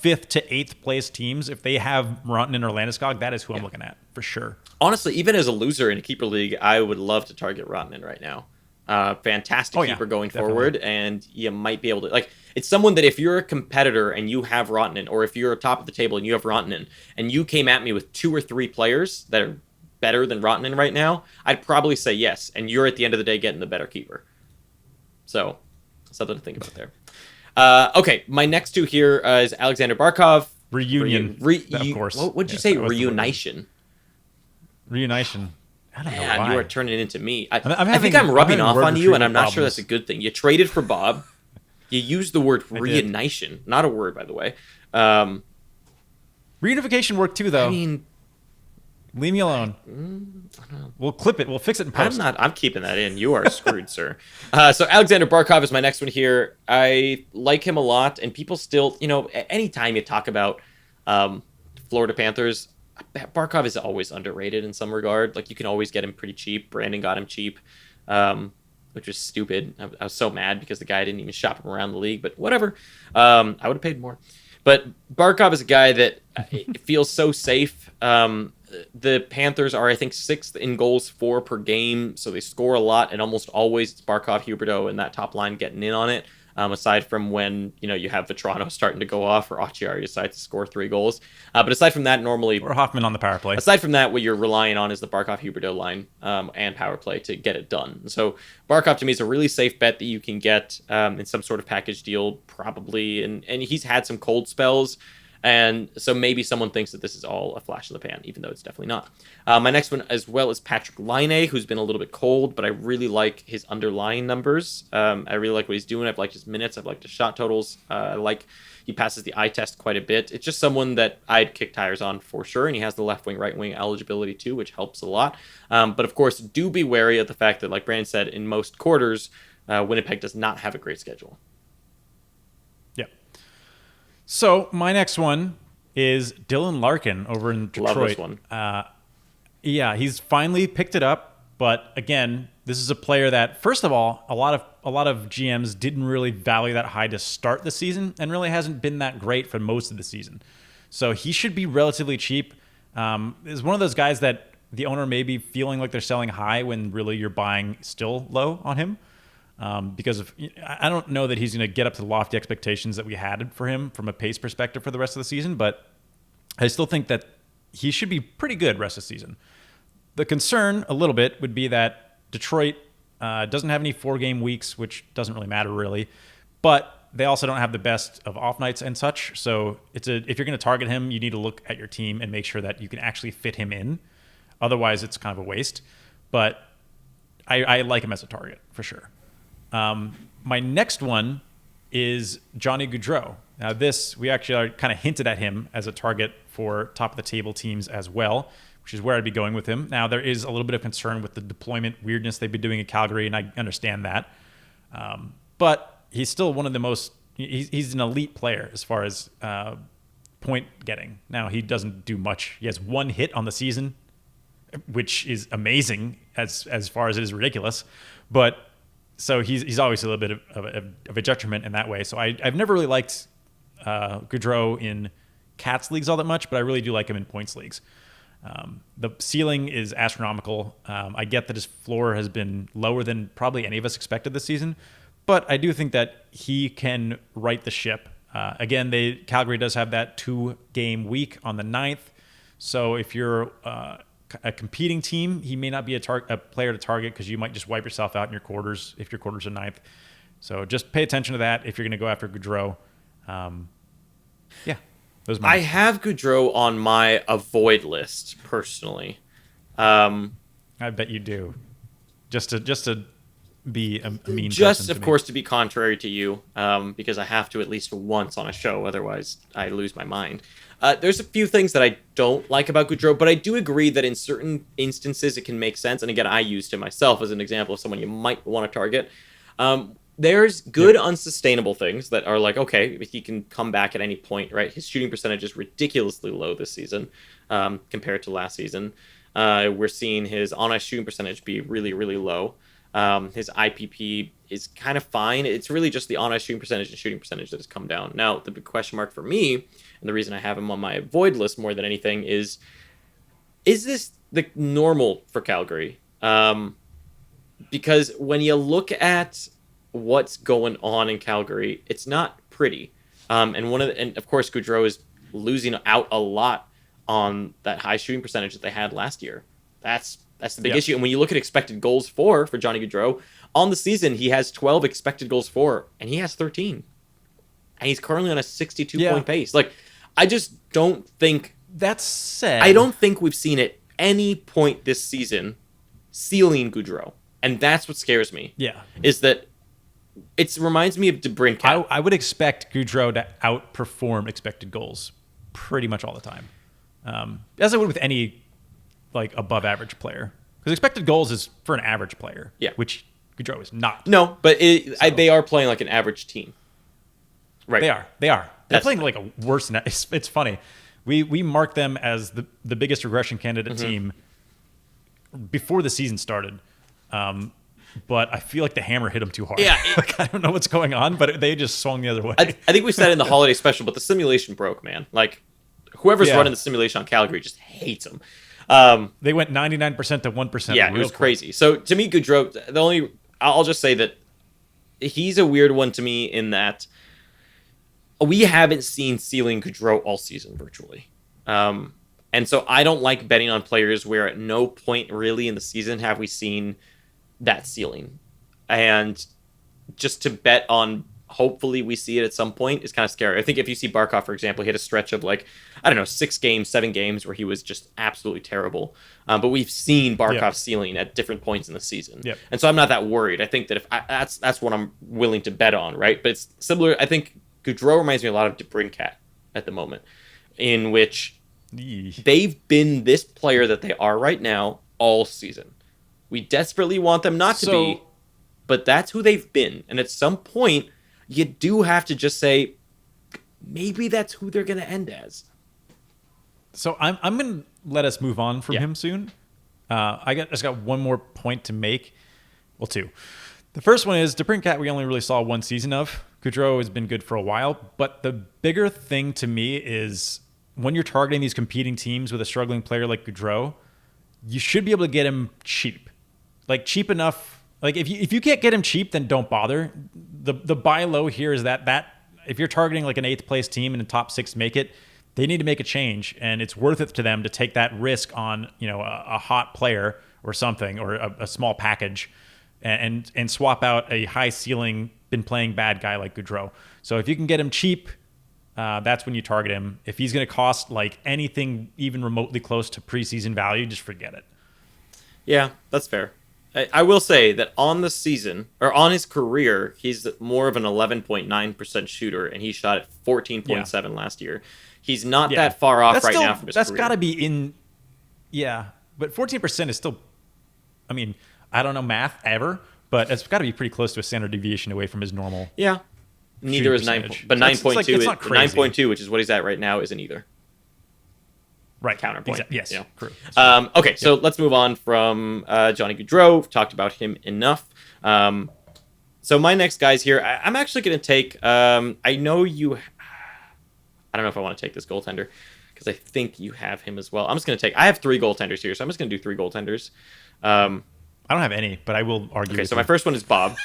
[SPEAKER 2] to 8th place teams, if they have Rantanen or Landeskog, that is who I'm looking at for sure.
[SPEAKER 1] Honestly, even as a loser in a keeper league, I would love to target Rantanen right now. Fantastic keeper going forward, and you might be able to, it's someone that if you're a competitor and you have Rantanen, or if you're top of the table and you have Rantanen, and you came at me with 2 or 3 players that are better than Rantanen right now, I'd probably say yes, and you're at the end of the day getting the better keeper. So, something to think about there. Okay, my next 2 here is Alexander Barkov.
[SPEAKER 2] Reunion, of course.
[SPEAKER 1] What would you say? Reunition.
[SPEAKER 2] Reunition. I don't know why.
[SPEAKER 1] You are turning it into me. I think I'm rubbing off on you, and I'm not sure that's a good thing. You traded for Bob. You used the word reunition. Not a word, by the way.
[SPEAKER 2] Reunification worked too, though.
[SPEAKER 1] I mean,
[SPEAKER 2] leave me alone. We'll clip it. We'll fix it in post.
[SPEAKER 1] I'm keeping that in. You are screwed, sir. So Alexander Barkov is my next one here. I like him a lot, and people still, anytime you talk about Florida Panthers, Barkov is always underrated in some regard. Like, you can always get him pretty cheap. Brandon got him cheap, which was stupid. I was so mad because the guy didn't even shop him around the league, but whatever. I would have paid more. But Barkov is a guy that feels so safe. The Panthers are, I think, 6th in goals for per game, so they score a lot, and almost always it's Barkov, Huberdeau, and that top line getting in on it. Aside from when you have Vetrano starting to go off, or Acciari decides to score 3 goals. But aside from that, normally,
[SPEAKER 2] or Hoffman on the power play.
[SPEAKER 1] Aside from that, what you're relying on is the Barkov-Huberdeau line and power play to get it done. So Barkov to me is a really safe bet that you can get in some sort of package deal, probably. And he's had some cold spells. And so maybe someone thinks that this is all a flash in the pan, even though it's definitely not. My next one as well is Patrick Laine, who's been a little bit cold, but I really like his underlying numbers. I really like what he's doing. I've liked his minutes. I've liked his shot totals. He passes the eye test quite a bit. It's just someone that I'd kick tires on for sure, and he has the left wing, right wing eligibility too, which helps a lot. But of course, do be wary of the fact that, like Brandon said, in most quarters, Winnipeg does not have a great schedule.
[SPEAKER 2] So my next one is Dylan Larkin over in Detroit.
[SPEAKER 1] Love this one.
[SPEAKER 2] He's finally picked it up, but again, this is a player that, first of all, a lot of GMs didn't really value that high to start the season, and really hasn't been that great for most of the season. So he should be relatively cheap. Is one of those guys that the owner may be feeling like they're selling high when really you're buying still low on him. Because I don't know that he's going to get up to the lofty expectations that we had for him from a pace perspective for the rest of the season, but I still think that he should be pretty good rest of the season. The concern a little bit would be that Detroit doesn't have any 4-game weeks, which doesn't really matter really, but they also don't have the best of off nights and such. So if you're going to target him, you need to look at your team and make sure that you can actually fit him in. Otherwise, it's kind of a waste. But I like him as a target for sure. My next one is Johnny Gaudreau. Now this, we actually are kind of hinted at him as a target for top of the table teams as well, which is where I'd be going with him. Now there is a little bit of concern with the deployment weirdness they've been doing in Calgary, and I understand that. But he's still one of the most, he's an elite player as far as point getting. Now he doesn't do much. He has 1 hit on the season, which is amazing as far as it is ridiculous. But so he's obviously a little bit of a detriment in that way. So I've never really liked Gaudreau in Cats leagues all that much, but I really do like him in points leagues. The ceiling is astronomical. I get that his floor has been lower than probably any of us expected this season, but I do think that he can right the ship. Again, Calgary does have that 2-game week on the 9th. So if you're a competing team, he may not be a player to target because you might just wipe yourself out in your quarters if your quarters are 9th. So just pay attention to that if you're going to go after Gaudreau. Yeah.
[SPEAKER 1] I have Gaudreau on my avoid list personally.
[SPEAKER 2] I bet you do. Just to be a mean
[SPEAKER 1] just
[SPEAKER 2] person
[SPEAKER 1] of course to be contrary to you, because I have to at least once on a show, otherwise I lose my mind. There's a few things that I don't like about Gaudreau, but I do agree that in certain instances it can make sense. And again, I used him myself as an example of someone you might want to target. There's good unsustainable things that are like, okay, he can come back at any point, right? His shooting percentage is ridiculously low this season compared to last season. We're seeing his on-ice shooting percentage be really, really low. His IPP is kind of fine. It's really just the on-ice shooting percentage and shooting percentage that has come down. Now, the big question mark for me, and the reason I have him on my avoid list more than anything, is this the normal for Calgary? Because when you look at what's going on in Calgary, it's not pretty. And of course, Gaudreau is losing out a lot on that high shooting percentage that they had last year. That's the big issue. And when you look at expected goals for Johnny Gaudreau, on the season, he has 12 expected goals for, and he has 13. And he's currently on a 62-point pace. Like, I just don't think...
[SPEAKER 2] That's sad.
[SPEAKER 1] I don't think we've seen at any point this season ceiling Gaudreau. And that's what scares me.
[SPEAKER 2] Yeah.
[SPEAKER 1] Is that it reminds me of DeBrincat.
[SPEAKER 2] I would expect Gaudreau to outperform expected goals pretty much all the time. As I would with any above average player. Because expected goals is for an average player.
[SPEAKER 1] Yeah.
[SPEAKER 2] Which Gaudreau is not.
[SPEAKER 1] No, but they are playing like an average team. Right.
[SPEAKER 2] They are. They're playing like a worse than that. It's funny. We marked them as the biggest regression candidate team before the season started. But I feel like the hammer hit them too hard.
[SPEAKER 1] Yeah.
[SPEAKER 2] I don't know what's going on, but they just swung the other way.
[SPEAKER 1] I think we said it in the holiday special, but the simulation broke, man. Like, whoever's running the simulation on Calgary just hates them.
[SPEAKER 2] They went 99% to 1%.
[SPEAKER 1] Yeah, it was crazy. So to me, Gaudreau, I'll just say that he's a weird one to me in that we haven't seen ceiling Gaudreau all season virtually. And so I don't like betting on players where at no point really in the season have we seen that ceiling. And just to bet on hopefully we see it at some point is kind of scary. I think if you see Barkov, for example, he had a stretch of 6 games, 7 games where he was just absolutely terrible. But we've seen Barkov's ceiling at different points in the season.
[SPEAKER 2] Yep.
[SPEAKER 1] And so I'm not that worried. I think that that's what I'm willing to bet on, right? But it's similar. I think Gaudreau reminds me a lot of DeBrincat at the moment, in which they've been this player that they are right now all season. We desperately want them not to be, but that's who they've been. And at some point, you do have to just say, maybe that's who they're going to end as.
[SPEAKER 2] So I'm going to let us move on from him soon. I just got one more point to make. Well, 2. The first one is DeBrincat we only really saw 1 season of. Gaudreau has been good for a while. But the bigger thing to me is when you're targeting these competing teams with a struggling player like Gaudreau, you should be able to get him cheap. Cheap enough. If you can't get him cheap, then don't bother. The buy low here is that if you're targeting an 8th place team and the top 6 make it, they need to make a change, and it's worth it to them to take that risk on a hot player or something, or a small package, and swap out a high ceiling, been playing bad guy like Gaudreau. So if you can get him cheap, that's when you target him. If he's going to cost anything even remotely close to preseason value, just forget it.
[SPEAKER 1] Yeah, that's fair. I will say that on the season, or on his career, he's more of an 11.9% shooter, and he shot at 14.7 last year. He's not that far off now from his
[SPEAKER 2] That's
[SPEAKER 1] career.
[SPEAKER 2] got to be in. Yeah, but 14% is still. I mean, I don't know math ever, but it's got to be pretty close to a standard deviation away from his normal.
[SPEAKER 1] Yeah. Neither is 9, but
[SPEAKER 2] so
[SPEAKER 1] 9.2,
[SPEAKER 2] it's not crazy.
[SPEAKER 1] 9.2, which is what he's at right now, isn't either.
[SPEAKER 2] Right.
[SPEAKER 1] Counterpoint.
[SPEAKER 2] Exactly. Yes.
[SPEAKER 1] You know.
[SPEAKER 2] True.
[SPEAKER 1] Okay, so let's move on from Johnny Gaudreau. We've talked about him enough. So my next guys here, I'm actually going to take. I know you. I don't know if I want to take this goaltender because I think you have him as well. I'm just going to take. I have 3 goaltenders here, so I'm just going to do 3 goaltenders.
[SPEAKER 2] I don't have any, but I will argue.
[SPEAKER 1] Okay, so my first one is Bob.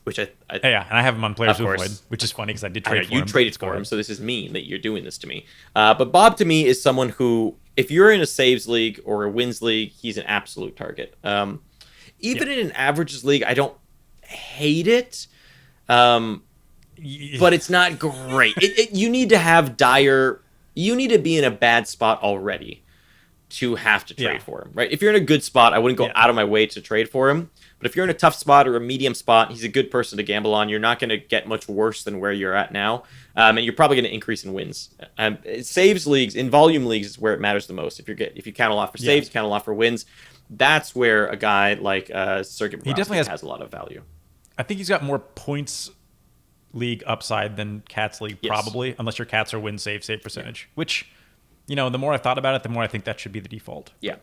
[SPEAKER 1] Which and
[SPEAKER 2] I have him on players to avoid, which is funny because I did trade for him.
[SPEAKER 1] You traded for him, so this is mean that you're doing this to me. But Bob, to me, is someone who, if you're in a saves league or a wins league, he's an absolute target. Even in an averages league, I don't hate it, but it's not great. You need to have you need to be in a bad spot already to have to trade for him, right? If you're in a good spot, I wouldn't go out of my way to trade for him. But if you're in a tough spot or a medium spot, he's a good person to gamble on. You're not going to get much worse than where you're at now, and you're probably going to increase in wins. Saves leagues, in volume leagues, is where it matters the most. If you count a lot for saves, you count a lot for wins. That's where a guy like Sergei Bobrovsky has a lot of value.
[SPEAKER 2] I think he's got more points league upside than Cats league, probably, unless your Cats are win save percentage, which. The more I've thought about it, the more I think that should be the default. Yeah.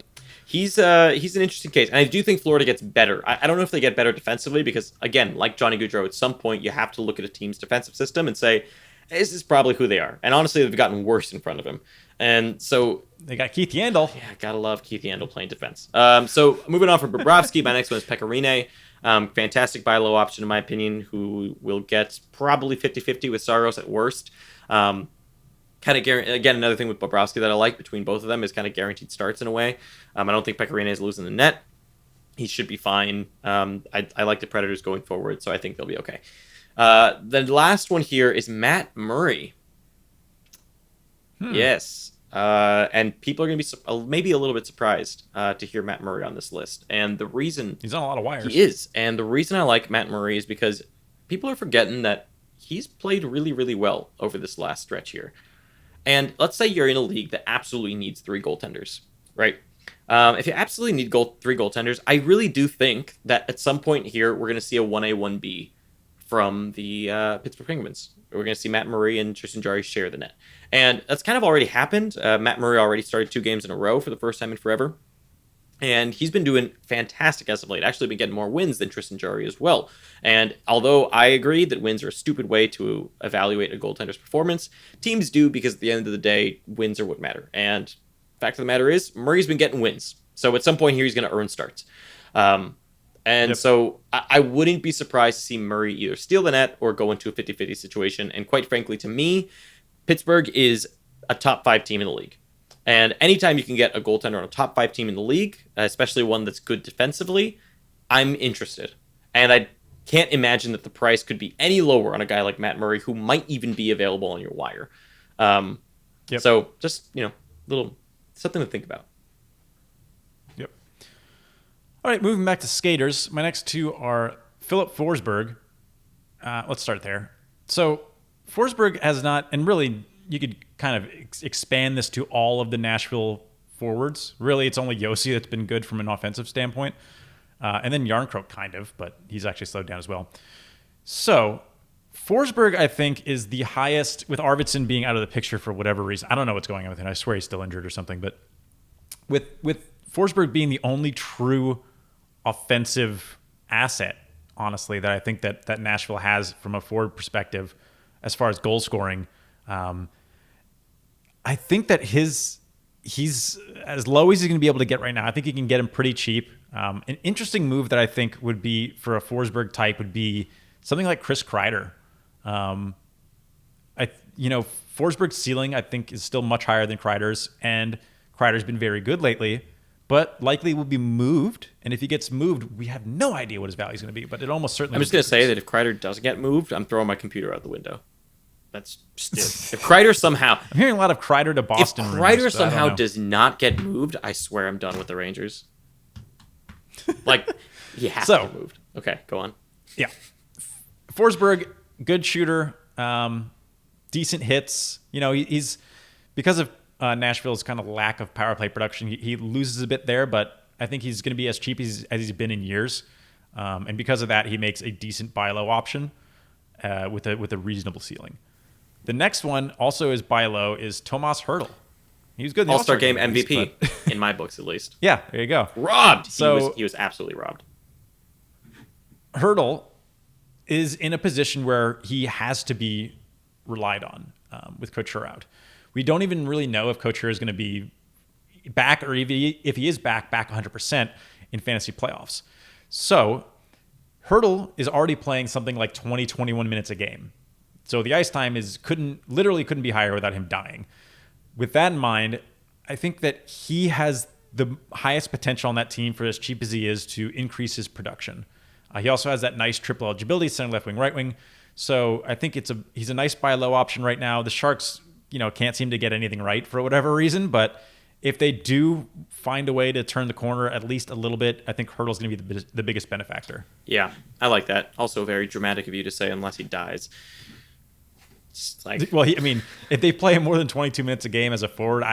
[SPEAKER 1] He's an interesting case. And I do think Florida gets better. I don't know if they get better defensively because, again, like Johnny Gaudreau, at some point you have to look at a team's defensive system and say, this is probably who they are. And honestly, they've gotten worse in front of him. And so...
[SPEAKER 2] They got Keith Yandel.
[SPEAKER 1] Yeah, gotta love Keith Yandel playing defense. So moving on from Bobrovsky, my next one is Pecorine. Fantastic buy low option, in my opinion, who will get probably 50-50 with Saros at worst. Kind of again, another thing with Bobrovsky that I like between both of them is kind of guaranteed starts in a way. I don't think Pecorine is losing the net. He should be fine. I like the Predators going forward, so I think they'll be okay. The last one here is Matt Murray. Yes. And people are going to be maybe a little bit surprised to hear Matt Murray on this list. And the reason...
[SPEAKER 2] He's on a lot of wires.
[SPEAKER 1] He is. And the reason I like Matt Murray is because people are forgetting that he's played really, really well over this last stretch here. And let's say you're in a league that absolutely needs 3 goaltenders, right? If you absolutely need 3 goaltenders, I really do think that at some point here, we're going to see a 1A, 1B from the Pittsburgh Penguins. We're going to see Matt Murray and Tristan Jarry share the net. And that's kind of already happened. Matt Murray already started 2 games in a row for the first time in forever. And he's been doing fantastic as of late. Actually been getting more wins than Tristan Jarry as well. And although I agree that wins are a stupid way to evaluate a goaltender's performance, teams do because at the end of the day, wins are what matter. And fact of the matter is, Murray's been getting wins. So at some point here, he's going to earn starts. So I wouldn't be surprised to see Murray either steal the net or go into a 50-50 situation. And quite frankly, to me, Pittsburgh is a top 5 team in the league. And anytime you can get a goaltender on a top 5 team in the league, especially one that's good defensively, I'm interested. And I can't imagine that the price could be any lower on a guy like Matt Murray, who might even be available on your wire. So just, little something to think about.
[SPEAKER 2] Yep. All right, moving back to skaters. My next 2 are Philip Forsberg. Let's start there. So Forsberg has not, and really you could kind of expand this to all of the Nashville forwards. Really, it's only Yossi that's been good from an offensive standpoint. And then Yarncroke kind of, but he's actually slowed down as well. So Forsberg, I think, is the highest, with Arvidsson being out of the picture for whatever reason. I don't know what's going on with him. I swear he's still injured or something. But with Forsberg being the only true offensive asset, honestly, that I think that Nashville has from a forward perspective as far as goal scoring, I think that he's as low as he's going to be able to get right now. I think you can get him pretty cheap. An interesting move that I think would be for a Forsberg type would be something like Chris Kreider. Forsberg's ceiling I think is still much higher than Kreider's, and Kreider's been very good lately, but likely will be moved. And if he gets moved, we have no idea what his value is going to be. But it almost certainly.
[SPEAKER 1] I'm just going to say that if Kreider doesn't get moved, I'm throwing my computer out the window. That's just it. If Kreider somehow...
[SPEAKER 2] I'm hearing a lot of Kreider to Boston.
[SPEAKER 1] If Kreider somehow does not get moved, I swear I'm done with the Rangers. Like, he has
[SPEAKER 2] So-
[SPEAKER 1] to be moved. Okay, go on.
[SPEAKER 2] Yeah. Forsberg, good shooter, decent hits. You know, he's because of Nashville's kind of lack of power play production, he loses a bit there, but I think he's going to be as cheap as he's been in years. And because of that, he makes a decent buy low option with a reasonable ceiling. The next one also is buy low is Tomas Hertl. He was good in the
[SPEAKER 1] All-Star game
[SPEAKER 2] at least,
[SPEAKER 1] MVP,
[SPEAKER 2] but-
[SPEAKER 1] in my books at least.
[SPEAKER 2] Yeah, there you go.
[SPEAKER 1] Robbed!
[SPEAKER 2] So-
[SPEAKER 1] he was absolutely robbed.
[SPEAKER 2] Hertl is in a position where he has to be relied on with Couture out. We don't even really know if Couture is going to be back, or if he is back 100% in fantasy playoffs. So Hertl is already playing something like 20, 21 minutes a game. So the ice time couldn't be higher without him dying. With that in mind, I think that he has the highest potential on that team for as cheap as he is to increase his production. He also has that nice triple eligibility, center, left wing, right wing. So I think he's a nice buy low option right now. The Sharks, can't seem to get anything right for whatever reason, but if they do find a way to turn the corner at least a little bit, I think Hertl's going to be the biggest benefactor.
[SPEAKER 1] Yeah, I like that. Also very dramatic of you to say, unless he dies. It's like,
[SPEAKER 2] Well, if they play him more than 22 minutes a game as a forward,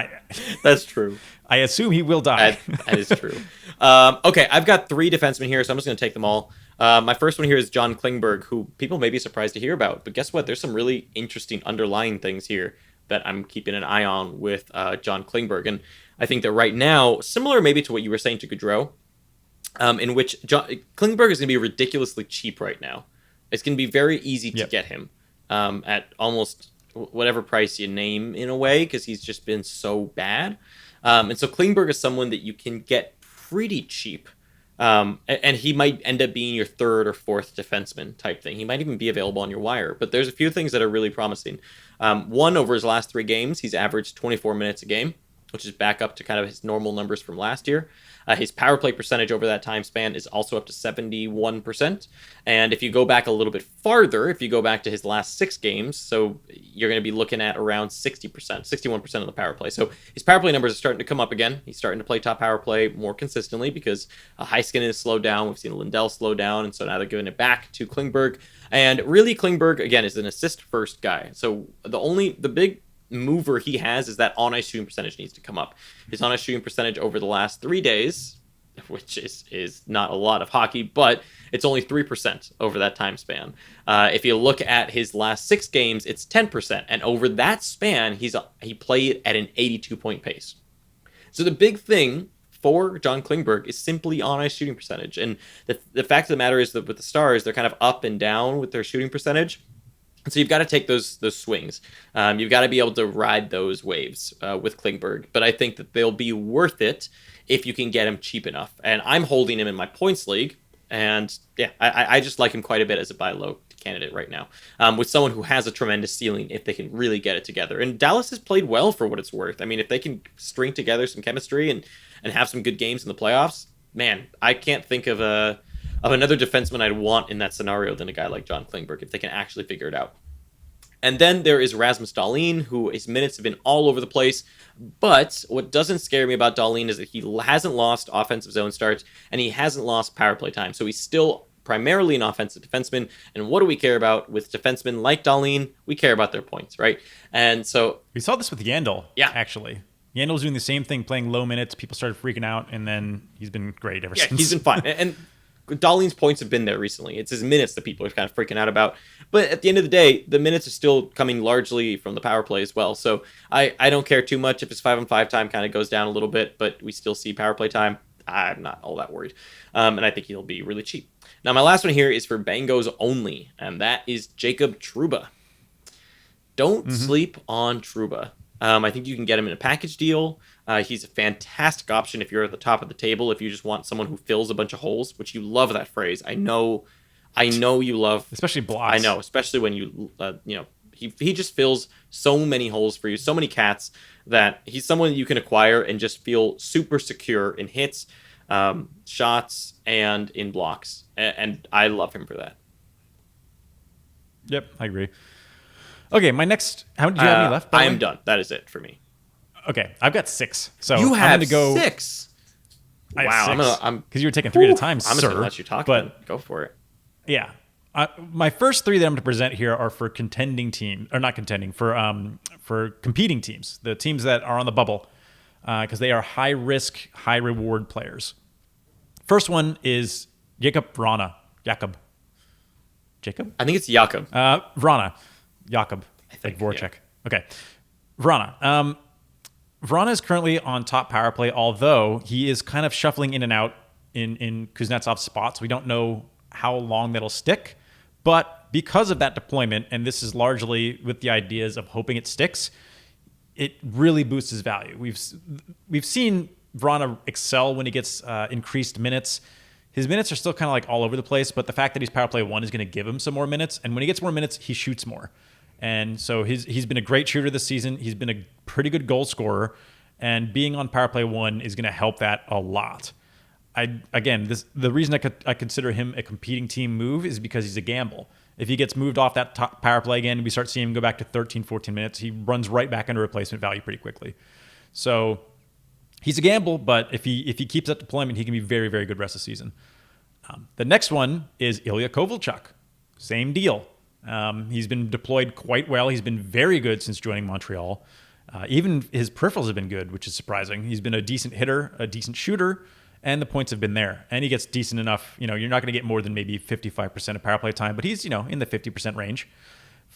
[SPEAKER 1] that's true.
[SPEAKER 2] I assume he will die.
[SPEAKER 1] That is true. Okay, I've got 3 defensemen here, so I'm just going to take them all. My first one here is John Klingberg, who people may be surprised to hear about. But guess what? There's some really interesting underlying things here that I'm keeping an eye on with John Klingberg. And I think that right now, similar maybe to what you were saying to Gaudreau, in which Klingberg is going to be ridiculously cheap right now. It's going to be very easy to get him at almost whatever price you name in a way, because he's just been so bad. And so Klingberg is someone that you can get pretty cheap. And he might end up being your 3rd or 4th defenseman type thing. He might even be available on your wire. But there's a few things that are really promising. One, over his last 3 games, he's averaged 24 minutes a game, which is back up to kind of his normal numbers from last year. His power play percentage over that time span is also up to 71%. And if you go back a little bit farther, if you go back to his last 6 games, so you're going to be looking at around 60%, 61% of the power play. So his power play numbers are starting to come up again. He's starting to play top power play more consistently because Heiskanen has slowed down. We've seen Lindell slow down, and so now they're giving it back to Klingberg. And really, Klingberg, again, is an assist-first guy. So the big mover he has is that on-ice shooting percentage needs to come up. His on-ice shooting percentage over the last 3 days, which is not a lot of hockey, but it's only 3% over that time span. If you look at his last 6 games, it's 10%, and over that span, he played at an 82-point pace. So the big thing for John Klingberg is simply on-ice shooting percentage, and the fact of the matter is that with the Stars, they're kind of up and down with their shooting percentage. So you've got to take those swings. You've got to be able to ride those waves with Klingberg. But I think that they'll be worth it if you can get him cheap enough. And I'm holding him in my points league. And yeah, I just like him quite a bit as a buy low candidate right now. With someone who has a tremendous ceiling if they can really get it together. And Dallas has played well for what it's worth. I mean, if they can string together some chemistry and have some good games in the playoffs, man, I can't think of another defenseman I'd want in that scenario than a guy like John Klingberg if they can actually figure it out. And then there is Rasmus Dahlin, who his minutes have been all over the place. But what doesn't scare me about Dahlin is that he hasn't lost offensive zone starts and he hasn't lost power play time. So he's still primarily an offensive defenseman. And what do we care about with defensemen like Dahlin? We care about their points, right? And so
[SPEAKER 2] we saw this with Yandel,
[SPEAKER 1] yeah,
[SPEAKER 2] actually. Yandel's doing the same thing, playing low minutes. People started freaking out, and then he's been great ever since.
[SPEAKER 1] Yeah, he's been fine. And Dahlin's points have been there recently. It's his minutes that people are kind of freaking out about. But at the end of the day, the minutes are still coming largely from the power play as well. So I don't care too much if his 5-on-5 time kind of goes down a little bit, but we still see power play time. I'm not all that worried. And I think he'll be really cheap. Now, my last one here is for Bangos only, and that is Jacob Trouba. Don't sleep on Trouba. I think you can get him in a package deal. He's a fantastic option if you're at the top of the table, if you just want someone who fills a bunch of holes, which you love that phrase. I know you love.
[SPEAKER 2] Especially blocks.
[SPEAKER 1] I know, especially when he just fills so many holes for you, so many cats, that he's someone you can acquire and just feel super secure in hits, shots, and in blocks. And I love him for that.
[SPEAKER 2] Yep, I agree. Okay, my next. How many do you have any left?
[SPEAKER 1] I am done. That is it for me.
[SPEAKER 2] Okay, I've got 6. So
[SPEAKER 1] You
[SPEAKER 2] I'm
[SPEAKER 1] have
[SPEAKER 2] gonna go
[SPEAKER 1] 6.
[SPEAKER 2] I
[SPEAKER 1] Wow,
[SPEAKER 2] have 6.
[SPEAKER 1] I'm
[SPEAKER 2] Because you were taking 3 at a time,
[SPEAKER 1] I'm
[SPEAKER 2] sir.
[SPEAKER 1] just gonna let you talk.
[SPEAKER 2] But
[SPEAKER 1] Go for it.
[SPEAKER 2] yeah, my first 3 that I'm going to present here are for contending team, or not contending, for competing teams, the teams that are on the bubble, because they are high risk, high reward players. First one is Jakob Vrana. Jakob.
[SPEAKER 1] I think it's Jakob.
[SPEAKER 2] Vrana. Jakob. I think Voracek. Yeah. Okay. Vrana. Vrana is currently on top power play, although he is kind of shuffling in and out in Kuznetsov's spots. We don't know how long that'll stick. But because of that deployment, and this is largely with the ideas of hoping it sticks, it really boosts his value. We've seen Vrana excel when he gets increased minutes. His minutes are still kind of like all over the place, but the fact that he's power play 1 is going to give him some more minutes. And when he gets more minutes, he shoots more. And so he's been a great shooter this season. He's been a pretty good goal scorer. And being on power play 1 is going to help that a lot. The reason I consider him a competing team move is because he's a gamble. If he gets moved off that top power play again, we start seeing him go back to 13, 14 minutes, he runs right back into replacement value pretty quickly. So he's a gamble, but if he keeps that deployment, he can be very, very good rest of the season. The next one is Ilya Kovalchuk. Same deal. He's been deployed quite well. He's been very good since joining Montreal. Even his peripherals have been good, which is surprising. He's been a decent hitter, a decent shooter, and the points have been there. And he gets decent enough. You're not going to get more than maybe 55% of power play time, but he's, in the 50% range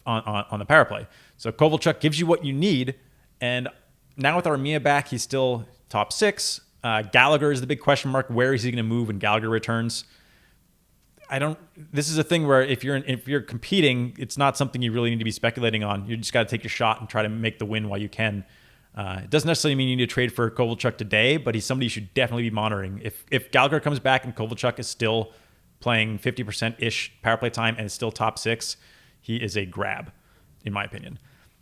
[SPEAKER 2] on the power play. So Kovalchuk gives you what you need. And now with Armia back, he's still top 6. Gallagher is the big question mark. Where is he going to move when Gallagher returns? This is a thing where if you're competing, it's not something you really need to be speculating on. You just got to take your shot and try to make the win while you can. It doesn't necessarily mean you need to trade for Kovalchuk today, but he's somebody you should definitely be monitoring. If Gallagher comes back and Kovalchuk is still playing 50%-ish power play time and is still top 6, he is a grab, in my opinion.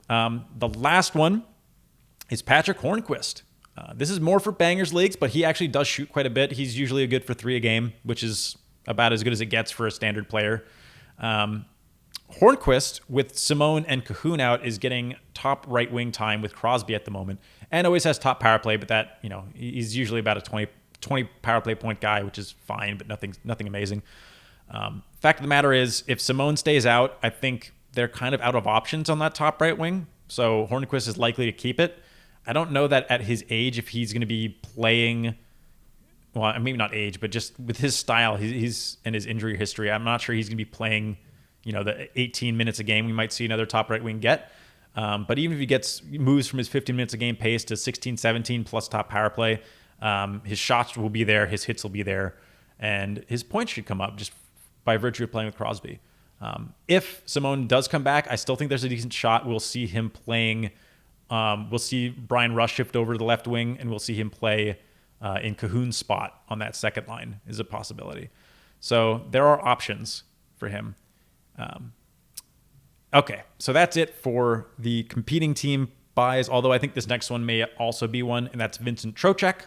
[SPEAKER 2] The last one is Patrick Hornquist. This is more for bangers leagues, but he actually does shoot quite a bit. He's usually good for 3 a game, which is about as good as it gets for a standard player. Hornquist, with Simone and Cahoon out, is getting top right wing time with Crosby at the moment, and always has top power play, but that, he's usually about a 20 power play point guy, which is fine, but nothing amazing. Fact of the matter is, if Simone stays out, I think they're kind of out of options on that top right wing, so Hornquist is likely to keep it. I don't know that at his age, if he's going to be playing, well, maybe not age, but just with his style, he's and his injury history, I'm not sure he's going to be playing the 18 minutes a game we might see another top right wing get. But even if he moves from his 15 minutes a game pace to 16, 17 plus top power play, his shots will be there, his hits will be there, and his points should come up just by virtue of playing with Crosby. If Simone does come back, I still think there's a decent shot. We'll see him playing. We'll see Brian Rush shift over to the left wing, and we'll see him play in Cahoon's spot on that second line is a possibility. So there are options for him. Okay, so that's it for the competing team buys, although I think this next one may also be one, and that's Vincent Trocheck.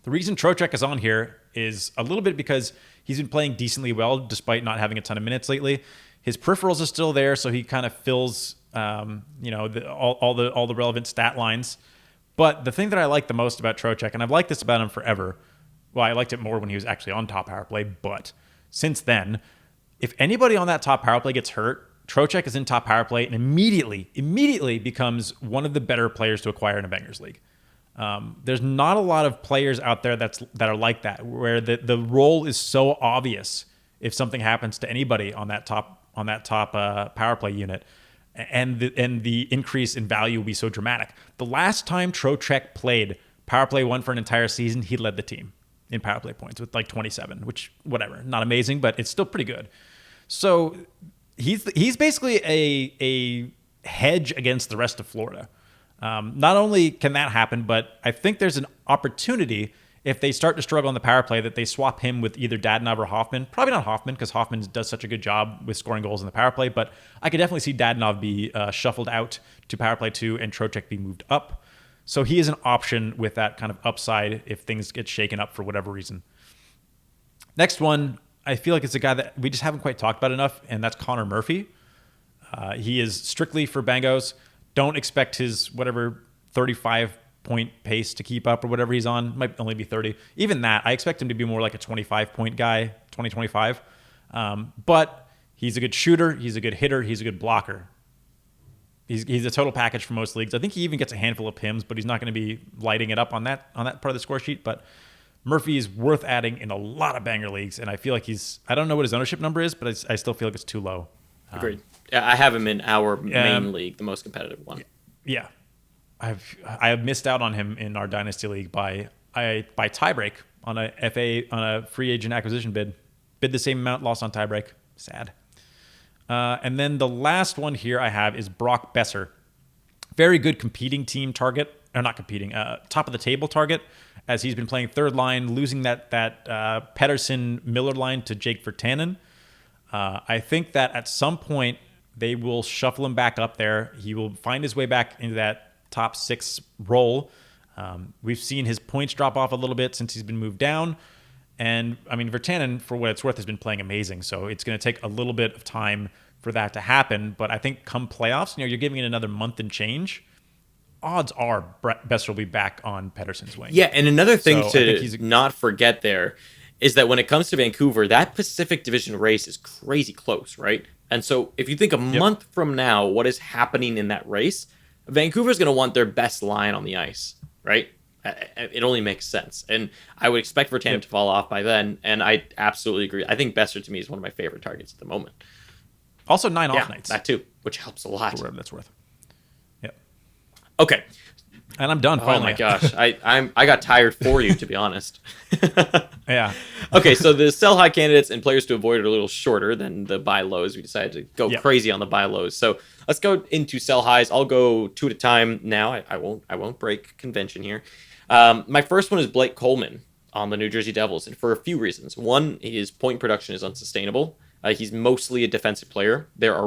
[SPEAKER 2] The reason Trocheck is on here is a little bit because he's been playing decently well despite not having a ton of minutes lately. His peripherals are still there, so he kind of fills all the relevant stat lines. But the thing that I like the most about Trocheck, and I've liked this about him forever, well, I liked it more when he was actually on top power play, but since then, if anybody on that top power play gets hurt, Trocheck is in top power play and immediately becomes one of the better players to acquire in a bangers league. There's not a lot of players out there that are like that, where the role is so obvious if something happens to anybody on that top power play unit, and the increase in value will be so dramatic. The last time Trocheck played power play 1 for an entire season, he led the team in power play points with like 27, which, whatever, not amazing, but it's still pretty good. So he's basically a hedge against the rest of Florida. Not only can that happen, but I think there's an opportunity if they start to struggle on the power play that they swap him with either Dadonov or Hoffman. Probably not Hoffman, because Hoffman does such a good job with scoring goals in the power play, but I could definitely see Dadonov be shuffled out to power play 2 and Trocheck be moved up. So he is an option with that kind of upside if things get shaken up for whatever reason. Next one, I feel like it's a guy that we just haven't quite talked about enough, and that's Connor Murphy. He is strictly for Bangos. Don't expect his 35 point pace to keep up or whatever he's on. Might only be 30. Even that, I expect him to be more like a 25-point guy, 20-25. But he's a good shooter. He's a good hitter. He's a good blocker. He's a total package for most leagues. I think he even gets a handful of PIMs, but he's not going to be lighting it up on that part of the score sheet. But Murphy is worth adding in a lot of banger leagues, and I feel like I don't know what his ownership number is, but I still feel like it's too low.
[SPEAKER 1] Agreed. I have him in our main league, the most competitive one.
[SPEAKER 2] Yeah. I have missed out on him in our Dynasty League by tiebreak on a free agent acquisition bid. Bid the same amount, lost on tiebreak. Sad. And then the last one here I have is Brock Besser. Very good competing team target, or not competing, top of the table target, as he's been playing third line, losing that Pedersen-Miller line to Jake Virtanen. I think that at some point they will shuffle him back up there. He will find his way back into that top 6 role. We've seen his points drop off a little bit since he's been moved down. And, I mean, Virtanen, for what it's worth, has been playing amazing. So it's going to take a little bit of time for that to happen. But I think come playoffs, you're giving it another month and change. Odds are Besser will be back on Pedersen's wing.
[SPEAKER 1] Yeah, and another thing to not forget there is that when it comes to Vancouver, that Pacific Division race is crazy close, right? And so if you think a month from now, what is happening in that race, Vancouver's going to want their best line on the ice, right? It only makes sense. And I would expect Virtanen to fall off by then, and I absolutely agree. I think Besser, to me, is one of my favorite targets at the moment.
[SPEAKER 2] Also 9 off nights.
[SPEAKER 1] That too, which helps a lot.
[SPEAKER 2] For whatever that's worth. Yep.
[SPEAKER 1] Okay.
[SPEAKER 2] And I'm done finally.
[SPEAKER 1] Oh my gosh. I got tired for you, to be honest.
[SPEAKER 2] Yeah.
[SPEAKER 1] Okay, so the sell high candidates and players to avoid are a little shorter than the buy lows. We decided to go crazy on the buy lows. So let's go into sell highs. I'll go 2 at a time now. I won't break convention here. My first one is Blake Coleman on the New Jersey Devils, and for a few reasons. One, his point production is unsustainable. He's mostly a defensive player. There are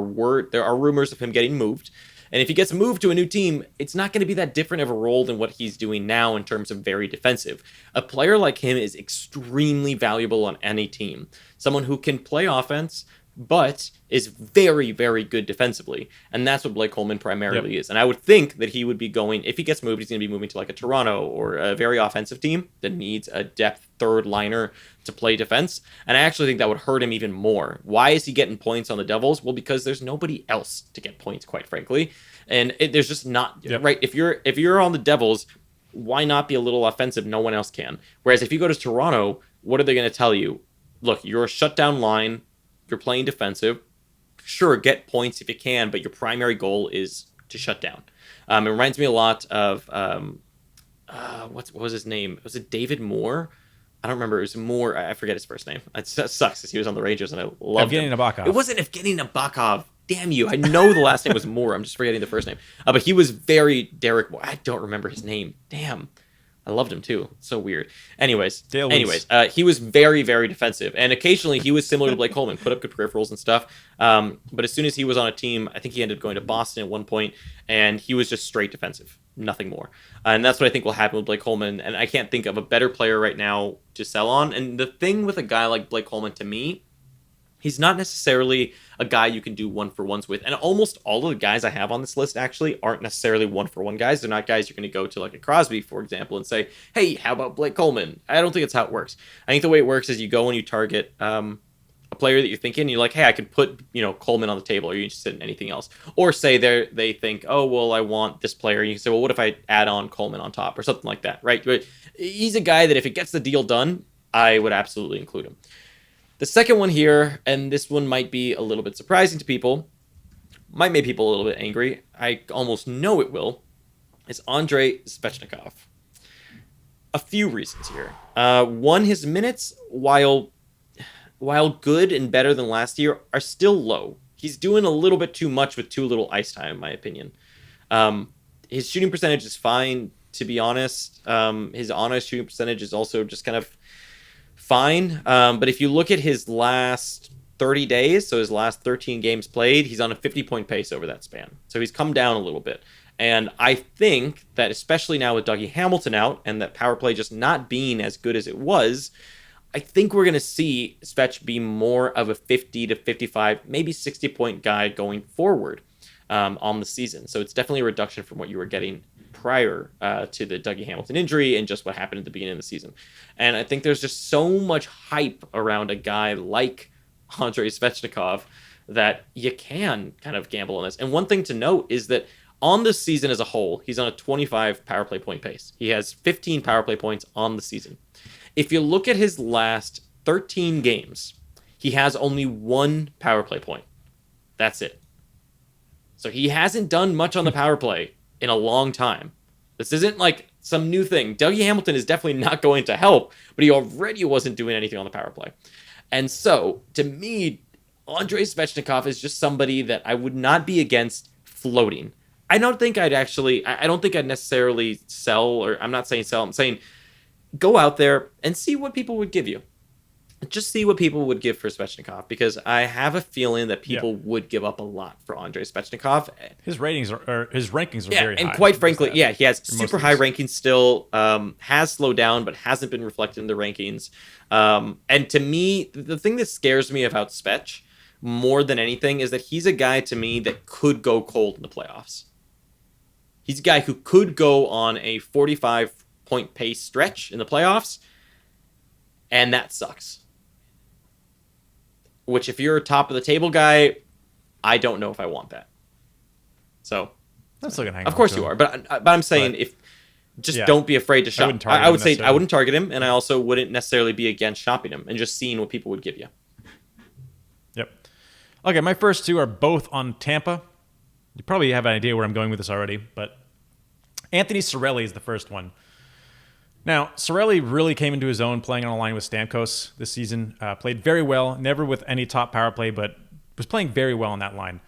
[SPEAKER 1] rumors of him getting moved. And if he gets moved to a new team, it's not going to be that different of a role than what he's doing now in terms of very defensive. A player like him is extremely valuable on any team. Someone who can play offense, but is very, very good defensively. And that's what Blake Coleman primarily is. And I would think that he would be going, if he gets moved, he's going to be moving to like a Toronto or a very offensive team that needs a depth third liner to play defense. And I actually think that would hurt him even more. Why is he getting points on the Devils? Well, because there's nobody else to get points, quite frankly. And there's just not, right? If you're on the Devils, why not be a little offensive? No one else can. Whereas if you go to Toronto, what are they going to tell you? Look, you're a shutdown line. You're playing defensive. Sure, get points if you can, but your primary goal is to shut down. It reminds me a lot of what was his name? Was it David Moore? I don't remember. It was Moore. I forget his first name. It sucks because he was on the Rangers and I loved him.
[SPEAKER 2] Evgeny Nabokov.
[SPEAKER 1] It wasn't Evgeny Nabokov. Damn you! I know the last name was Moore. I'm just forgetting the first name. But he was very Derek Moore. I don't remember his name. Damn. I loved him too. It's so weird. Anyways, he was very, very defensive, and occasionally he was similar to Blake Coleman, put up good peripherals and stuff. But as soon as he was on a team, I think he ended up going to Boston at one point, and he was just straight defensive, nothing more. And that's what I think will happen with Blake Coleman. And I can't think of a better player right now to sell on. And the thing with a guy like Blake Coleman, to me, he's not necessarily a guy you can do one-for-ones with. And almost all of the guys I have on this list actually aren't necessarily one-for-one guys. They're not guys you're going to go to like a Crosby, for example, and say, hey, how about Blake Coleman? I don't think that's how it works. I think the way it works is you go and you target a player that you're thinking, and you're like, hey, I could put Coleman on the table. Are you interested in anything else? Or say they think, oh, well, I want this player. And you can say, well, what if I add on Coleman on top or something like that, right? But he's a guy that if it gets the deal done, I would absolutely include him. The second one here, and this one might be a little bit surprising to people, might make people a little bit angry, I almost know it will, is Andrei Svechnikov. A few reasons here. One, his minutes, while good and better than last year, are still low. He's doing a little bit too much with too little ice time, in my opinion. His shooting percentage is fine, to be honest. His honest shooting percentage is also just kind of fine. But if you look at his last 30 days, so his last 13 games played, he's on a 50-point pace over that span. So he's come down a little bit. And I think that especially now with Dougie Hamilton out and that power play just not being as good as it was, I think we're going to see Svech be more of a 50 to 55, maybe 60-point guy going forward on the season. So it's definitely a reduction from what you were getting prior to the Dougie Hamilton injury and just what happened at the beginning of the season. And I think there's just so much hype around a guy like Andrei Svechnikov that you can kind of gamble on this. And one thing to note is that on the season as a whole, he's on a 25 power play point pace. He has 15 power play points on the season. If you look at his last 13 games, he has only 1 power play point. That's it. So he hasn't done much on the power play in a long time. This isn't like some new thing. Dougie Hamilton is definitely not going to help, but he already wasn't doing anything on the power play. And so, to me, Andrei Svechnikov is just somebody that I would not be against floating. I don't think I'd necessarily sell, or I'm not saying sell, I'm saying go out there and see what people would give you. Just see what people would give for Svechnikov, because I have a feeling that people would give up a lot for Andrei Svechnikov.
[SPEAKER 2] His rankings are very high.
[SPEAKER 1] And quite frankly, he has super high rankings still, has slowed down, but hasn't been reflected in the rankings. And to me, the thing that scares me about Svech more than anything is that he's a guy to me that could go cold in the playoffs. He's a guy who could go on a 45-point pace stretch in the playoffs, and that sucks. Which, if you're a top of the table guy, I don't know if I want that. So,
[SPEAKER 2] I'm still gonna hang
[SPEAKER 1] of course you are, but I'm saying don't be afraid to shop. I would say I wouldn't target him, and I also wouldn't necessarily be against shopping him and just seeing what people would give you.
[SPEAKER 2] Yep. Okay, my first two are both on Tampa. You probably have an idea where I'm going with this already, but Anthony Cirelli is the first one. Now, Cirelli really came into his own playing on a line with Stamkos this season. Played very well, never with any top power play, but was playing very well on that line.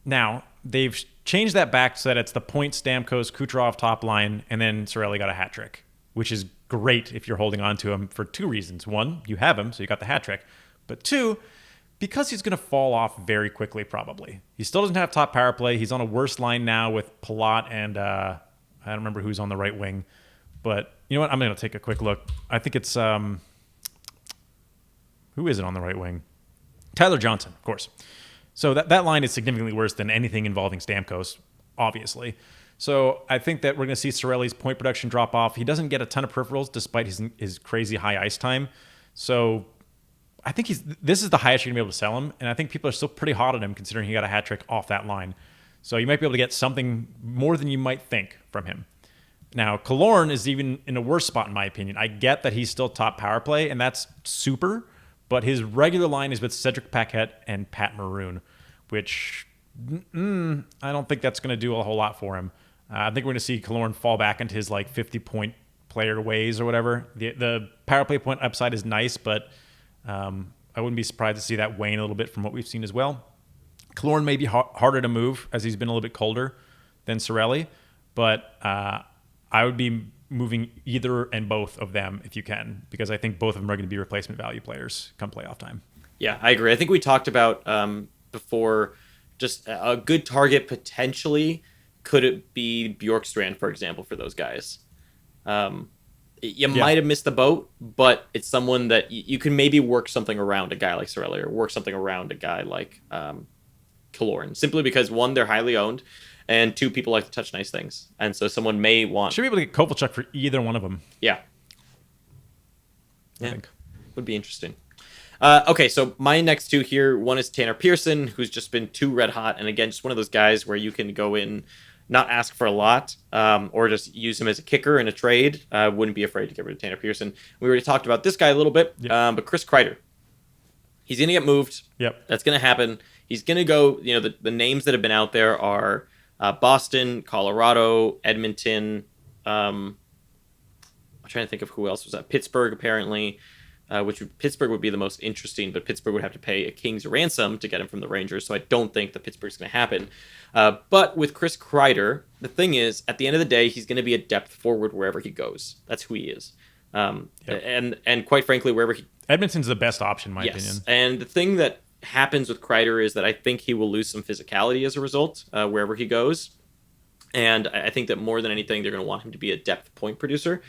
[SPEAKER 2] Now, they've changed that back so that it's the Point, Stamkos, Kucherov top line, and then Cirelli got a hat trick, which is great if you're holding on to him for 2 reasons. 1, you have him, so you got the hat trick. But 2, because he's going to fall off very quickly, probably. He still doesn't have top power play. He's on a worse line now with Palat and I don't remember who's on the right wing. But you know what? I'm going to take a quick look. I think it's who is it on the right wing? Tyler Johnson, of course. So that line is significantly worse than anything involving Stamkos, obviously. So I think that we're going to see Cirelli's point production drop off. He doesn't get a ton of peripherals despite his crazy high ice time. So I think this is the highest you're going to be able to sell him, and I think people are still pretty hot on him considering he got a hat trick off that line. So you might be able to get something more than you might think from him. Now, Killorn is even in a worse spot, in my opinion. I get that he's still top power play, and that's super, but his regular line is with Cedric Paquette and Pat Maroon, which I don't think that's going to do a whole lot for him. I think we're going to see Killorn fall back into his 50-point player ways or whatever. The power play point upside is nice, but I wouldn't be surprised to see that wane a little bit from what we've seen as well. Killorn may be harder to move as he's been a little bit colder than Cirelli, but I would be moving either and both of them if you can, because I think both of them are going to be replacement value players come playoff time.
[SPEAKER 1] Yeah, I agree. I think we talked about before just a good target potentially. Could it be Bjorkstrand, for example, for those guys? You might have missed the boat, but it's someone that you can maybe work something around a guy like Cirelli, or work something around a guy like Killorn, simply because 1, they're highly owned, and 2, people like to touch nice things. And so someone may want...
[SPEAKER 2] Should be able to get Kovalchuk for either one of them.
[SPEAKER 1] Yeah. I think. Would be interesting. Okay, so my next 2 here, one is Tanner Pearson, who's just been too red hot. And again, just one of those guys where you can go in, not ask for a lot, or just use him as a kicker in a trade. Wouldn't be afraid to get rid of Tanner Pearson. We already talked about this guy a little bit, but Chris Kreider. He's going to get moved.
[SPEAKER 2] Yep.
[SPEAKER 1] That's going to happen. He's going to go, the names that have been out there are Boston, Colorado, Edmonton. I'm trying to think of who else was that. Pittsburgh, apparently, Pittsburgh would be the most interesting, but Pittsburgh would have to pay a king's ransom to get him from the Rangers, so I don't think that Pittsburgh's going to happen. But with Chris Kreider, the thing is, at the end of the day, he's going to be a depth forward wherever he goes. That's who he is. And quite frankly, wherever he...
[SPEAKER 2] Edmonton's the best option, in my opinion.
[SPEAKER 1] And the thing that happens with Kreider is that I think he will lose some physicality as a result wherever he goes. And I think that more than anything, they're going to want him to be a depth point producer,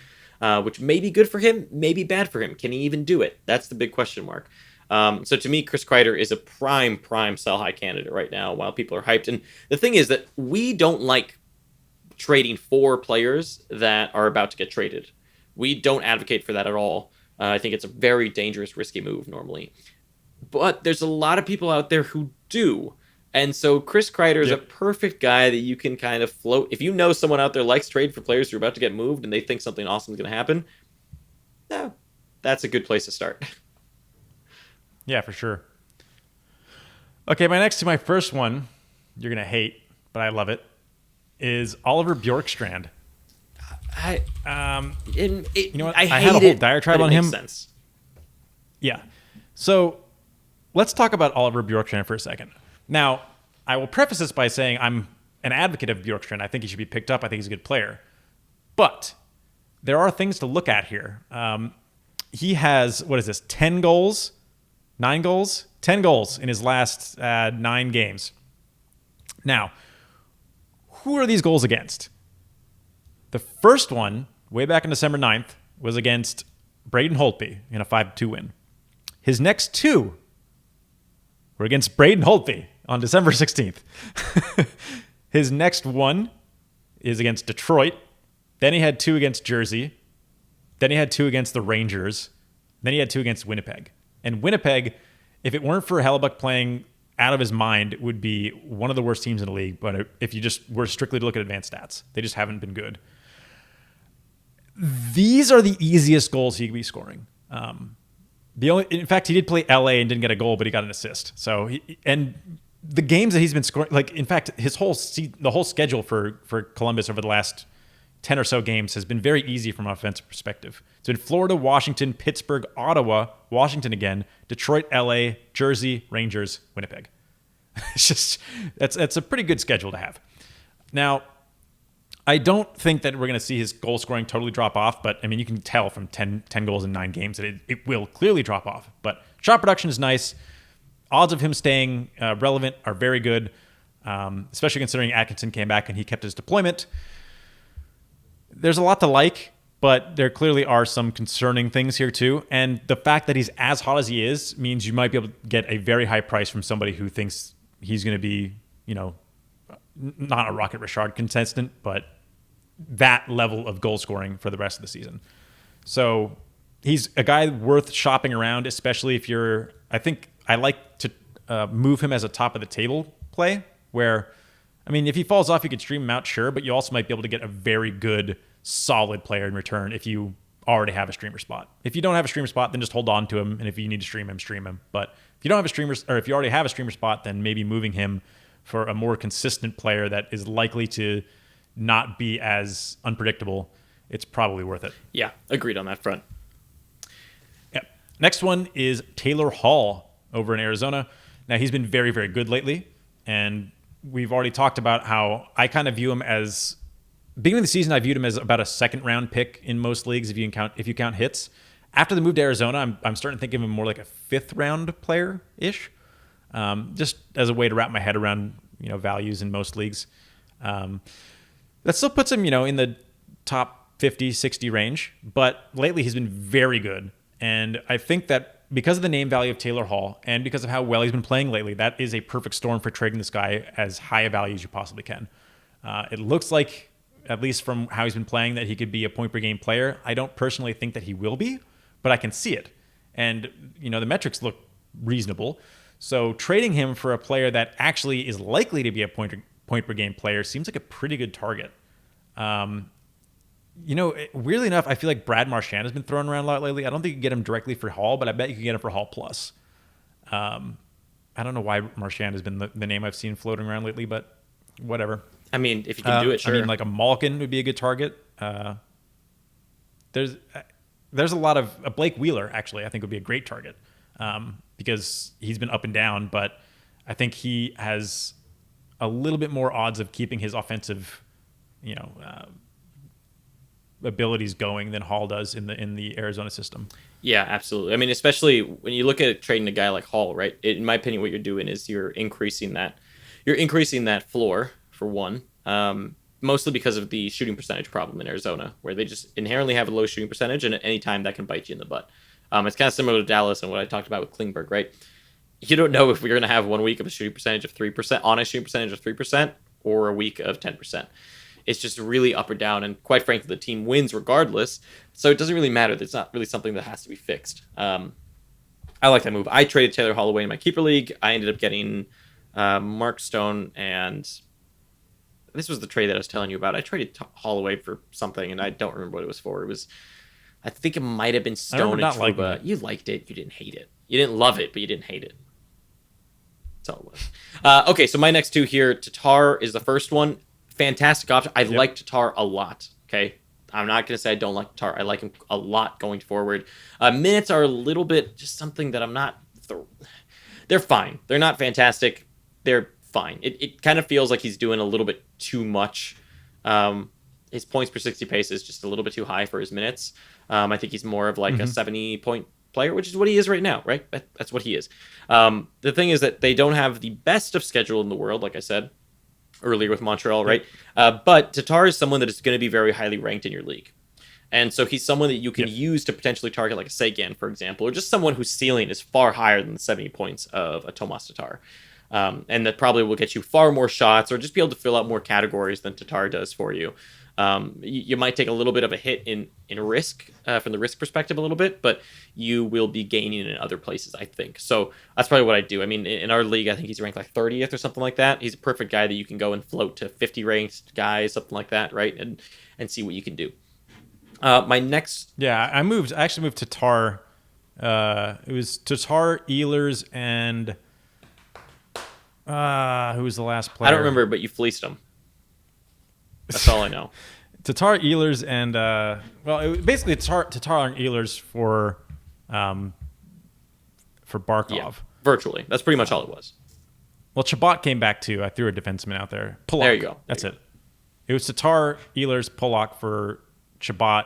[SPEAKER 1] which may be good for him, may be bad for him. Can he even do it? That's the big question mark. So to me, Chris Kreider is a prime sell high candidate right now while people are hyped. And the thing is that we don't like trading for players that are about to get traded. We don't advocate for that at all. I think it's a very dangerous, risky move normally. But there's a lot of people out there who do. And so Chris Kreider is a perfect guy that you can kind of float. If you know someone out there likes trade for players who are about to get moved and they think something awesome is going to happen, yeah, that's a good place to start.
[SPEAKER 2] Yeah, for sure. Okay, my first one, you're going to hate, but I love it, is Oliver Bjorkstrand.
[SPEAKER 1] You
[SPEAKER 2] know what?
[SPEAKER 1] I
[SPEAKER 2] had a whole diatribe on him.
[SPEAKER 1] Sense.
[SPEAKER 2] Yeah. So let's talk about Oliver Bjorkstrand for a second. Now, I will preface this by saying I'm an advocate of Bjorkstrand. I think he should be picked up. I think he's a good player. But there are things to look at here. He has, 10 goals? 9 goals? 10 goals in his last 9 games. Now, who are these goals against? The first one, way back on December 9th, was against Braden Holtby in a 5-2 win. His next 2 were against Braden Holtby on December 16th. His next one is against Detroit. Then he had 2 against Jersey. Then he had 2 against the Rangers. Then he had 2 against Winnipeg. And Winnipeg, if it weren't for Hellebuck playing out of his mind, would be one of the worst teams in the league. But if you just were strictly to look at advanced stats, they just haven't been good. These are the easiest goals he could be scoring. In fact, he did play LA and didn't get a goal, but he got an assist. So, and the games that he's been scoring, like in fact, the whole schedule for Columbus over the last 10 or so games has been very easy from an offensive perspective. It's been Florida, Washington, Pittsburgh, Ottawa, Washington again, Detroit, LA, Jersey, Rangers, Winnipeg. It's just that's a pretty good schedule to have. Now, I don't think that we're going to see his goal scoring totally drop off, but I mean, you can tell from 10 goals in 9 games that it will clearly drop off. But shot production is nice. Odds of him staying relevant are very good, especially considering Atkinson came back and he kept his deployment. There's a lot to like, but there clearly are some concerning things here too. And the fact that he's as hot as he is means you might be able to get a very high price from somebody who thinks he's going to be, not a Rocket Richard contestant, but that level of goal scoring for the rest of the season. So he's a guy worth shopping around, especially if I think I like to move him as a top of the table play where, I mean, if he falls off, you could stream him out, sure, but you also might be able to get a very good, solid player in return if you already have a streamer spot. If you don't have a streamer spot, then just hold on to him, and if you need to stream him, stream him. But if you don't have a streamer, or if you already have a streamer spot, then maybe moving him for a more consistent player that is likely to not be as unpredictable, it's probably worth it.
[SPEAKER 1] Yeah, agreed on that front.
[SPEAKER 2] Yep. Next one is Taylor Hall over in Arizona. Now, he's been very, very good lately, and we've already talked about how I kind of view him as, beginning of the season, I viewed him as about a second-round pick in most leagues if you count hits. After the move to Arizona, I'm starting to think of him more like a fifth-round player-ish, just as a way to wrap my head around values in most leagues. That still puts him in the top 50, 60 range, but lately he's been very good. And I think that because of the name value of Taylor Hall and because of how well he's been playing lately, that is a perfect storm for trading this guy as high a value as you possibly can. It looks like, at least from how he's been playing, that he could be a point-per-game player. I don't personally think that he will be, but I can see it. And, the metrics look reasonable. So trading him for a player that actually is likely to be a point-per-game player seems like a pretty good target. Weirdly enough, I feel like Brad Marchand has been thrown around a lot lately. I don't think you can get him directly for Hall, but I bet you can get him for Hall plus. I don't know why Marchand has been the name I've seen floating around lately, but whatever.
[SPEAKER 1] I mean, if you can do it, sure.
[SPEAKER 2] I mean, like a Malkin would be a good target. There's a lot of Blake Wheeler, actually, I think would be a great target because he's been up and down, but I think he has a little bit more odds of keeping his offensive, abilities going than Hall does in the Arizona system.
[SPEAKER 1] Yeah, absolutely. I mean, especially when you look at trading a guy like Hall, right? In my opinion, what you're doing is you're increasing that floor for one, mostly because of the shooting percentage problem in Arizona, where they just inherently have a low shooting percentage, and at any time that can bite you in the butt. It's kind of similar to Dallas and what I talked about with Klingberg, right? You don't know if we're going to have 1 week of a shooting percentage of 3%, honest shooting percentage of 3%, or a week of 10%. It's just really up or down, and quite frankly, the team wins regardless. So it doesn't really matter. It's not really something that has to be fixed. I like that move. I traded Taylor Holloway in my keeper league. I ended up getting Mark Stone, and this was the trade that I was telling you about. I traded Holloway for something, and I don't remember what it was for. It was, I think it might have been Stone and Truba. You liked it. You didn't hate it. You didn't love it, but you didn't hate it. That's all it was. Okay, so my next two here, Tatar is the first one. Fantastic option. I like Tatar a lot. Okay, I'm not going to say I don't like Tatar. I like him a lot going forward. Minutes are a little bit just something that I'm not. They're fine. They're not fantastic. They're fine. It kind of feels like he's doing a little bit too much. His points per 60 pace is just a little bit too high for his minutes. I think he's more of like a 70-point player, which is what he is right now, right? That's what he is. The thing is that they don't have the best of schedule in the world, like I said earlier with Montreal, right? But Tatar is someone that is going to be very highly ranked in your league. And so he's someone that you can use to potentially target like a Sagan, for example, or just someone whose ceiling is far higher than the 70 points of a Tomas Tatar. And that probably will get you far more shots or just be able to fill out more categories than Tatar does for you. You might take a little bit of a hit in risk from the risk perspective a little bit, but you will be gaining in other places, I think. So that's probably what I do. I mean, in our league, I think he's ranked like 30th or something like that. He's a perfect guy that you can go and float to 50 ranked guys, something like that, right? And see what you can do. My next...
[SPEAKER 2] Yeah, I actually moved Tatar. It was Tatar, Ehlers, and... who was the last player?
[SPEAKER 1] I don't remember, but you fleeced him. That's all I know.
[SPEAKER 2] Tatar, Ehlers, and basically Tatar and Ehlers for Barkov.
[SPEAKER 1] Yeah, virtually. That's pretty much all it was.
[SPEAKER 2] Well, Chabot came back too. I threw a defenseman out there. Polak.
[SPEAKER 1] There you go.
[SPEAKER 2] That's it. It was Tatar, Ehlers, Polak for Chabot.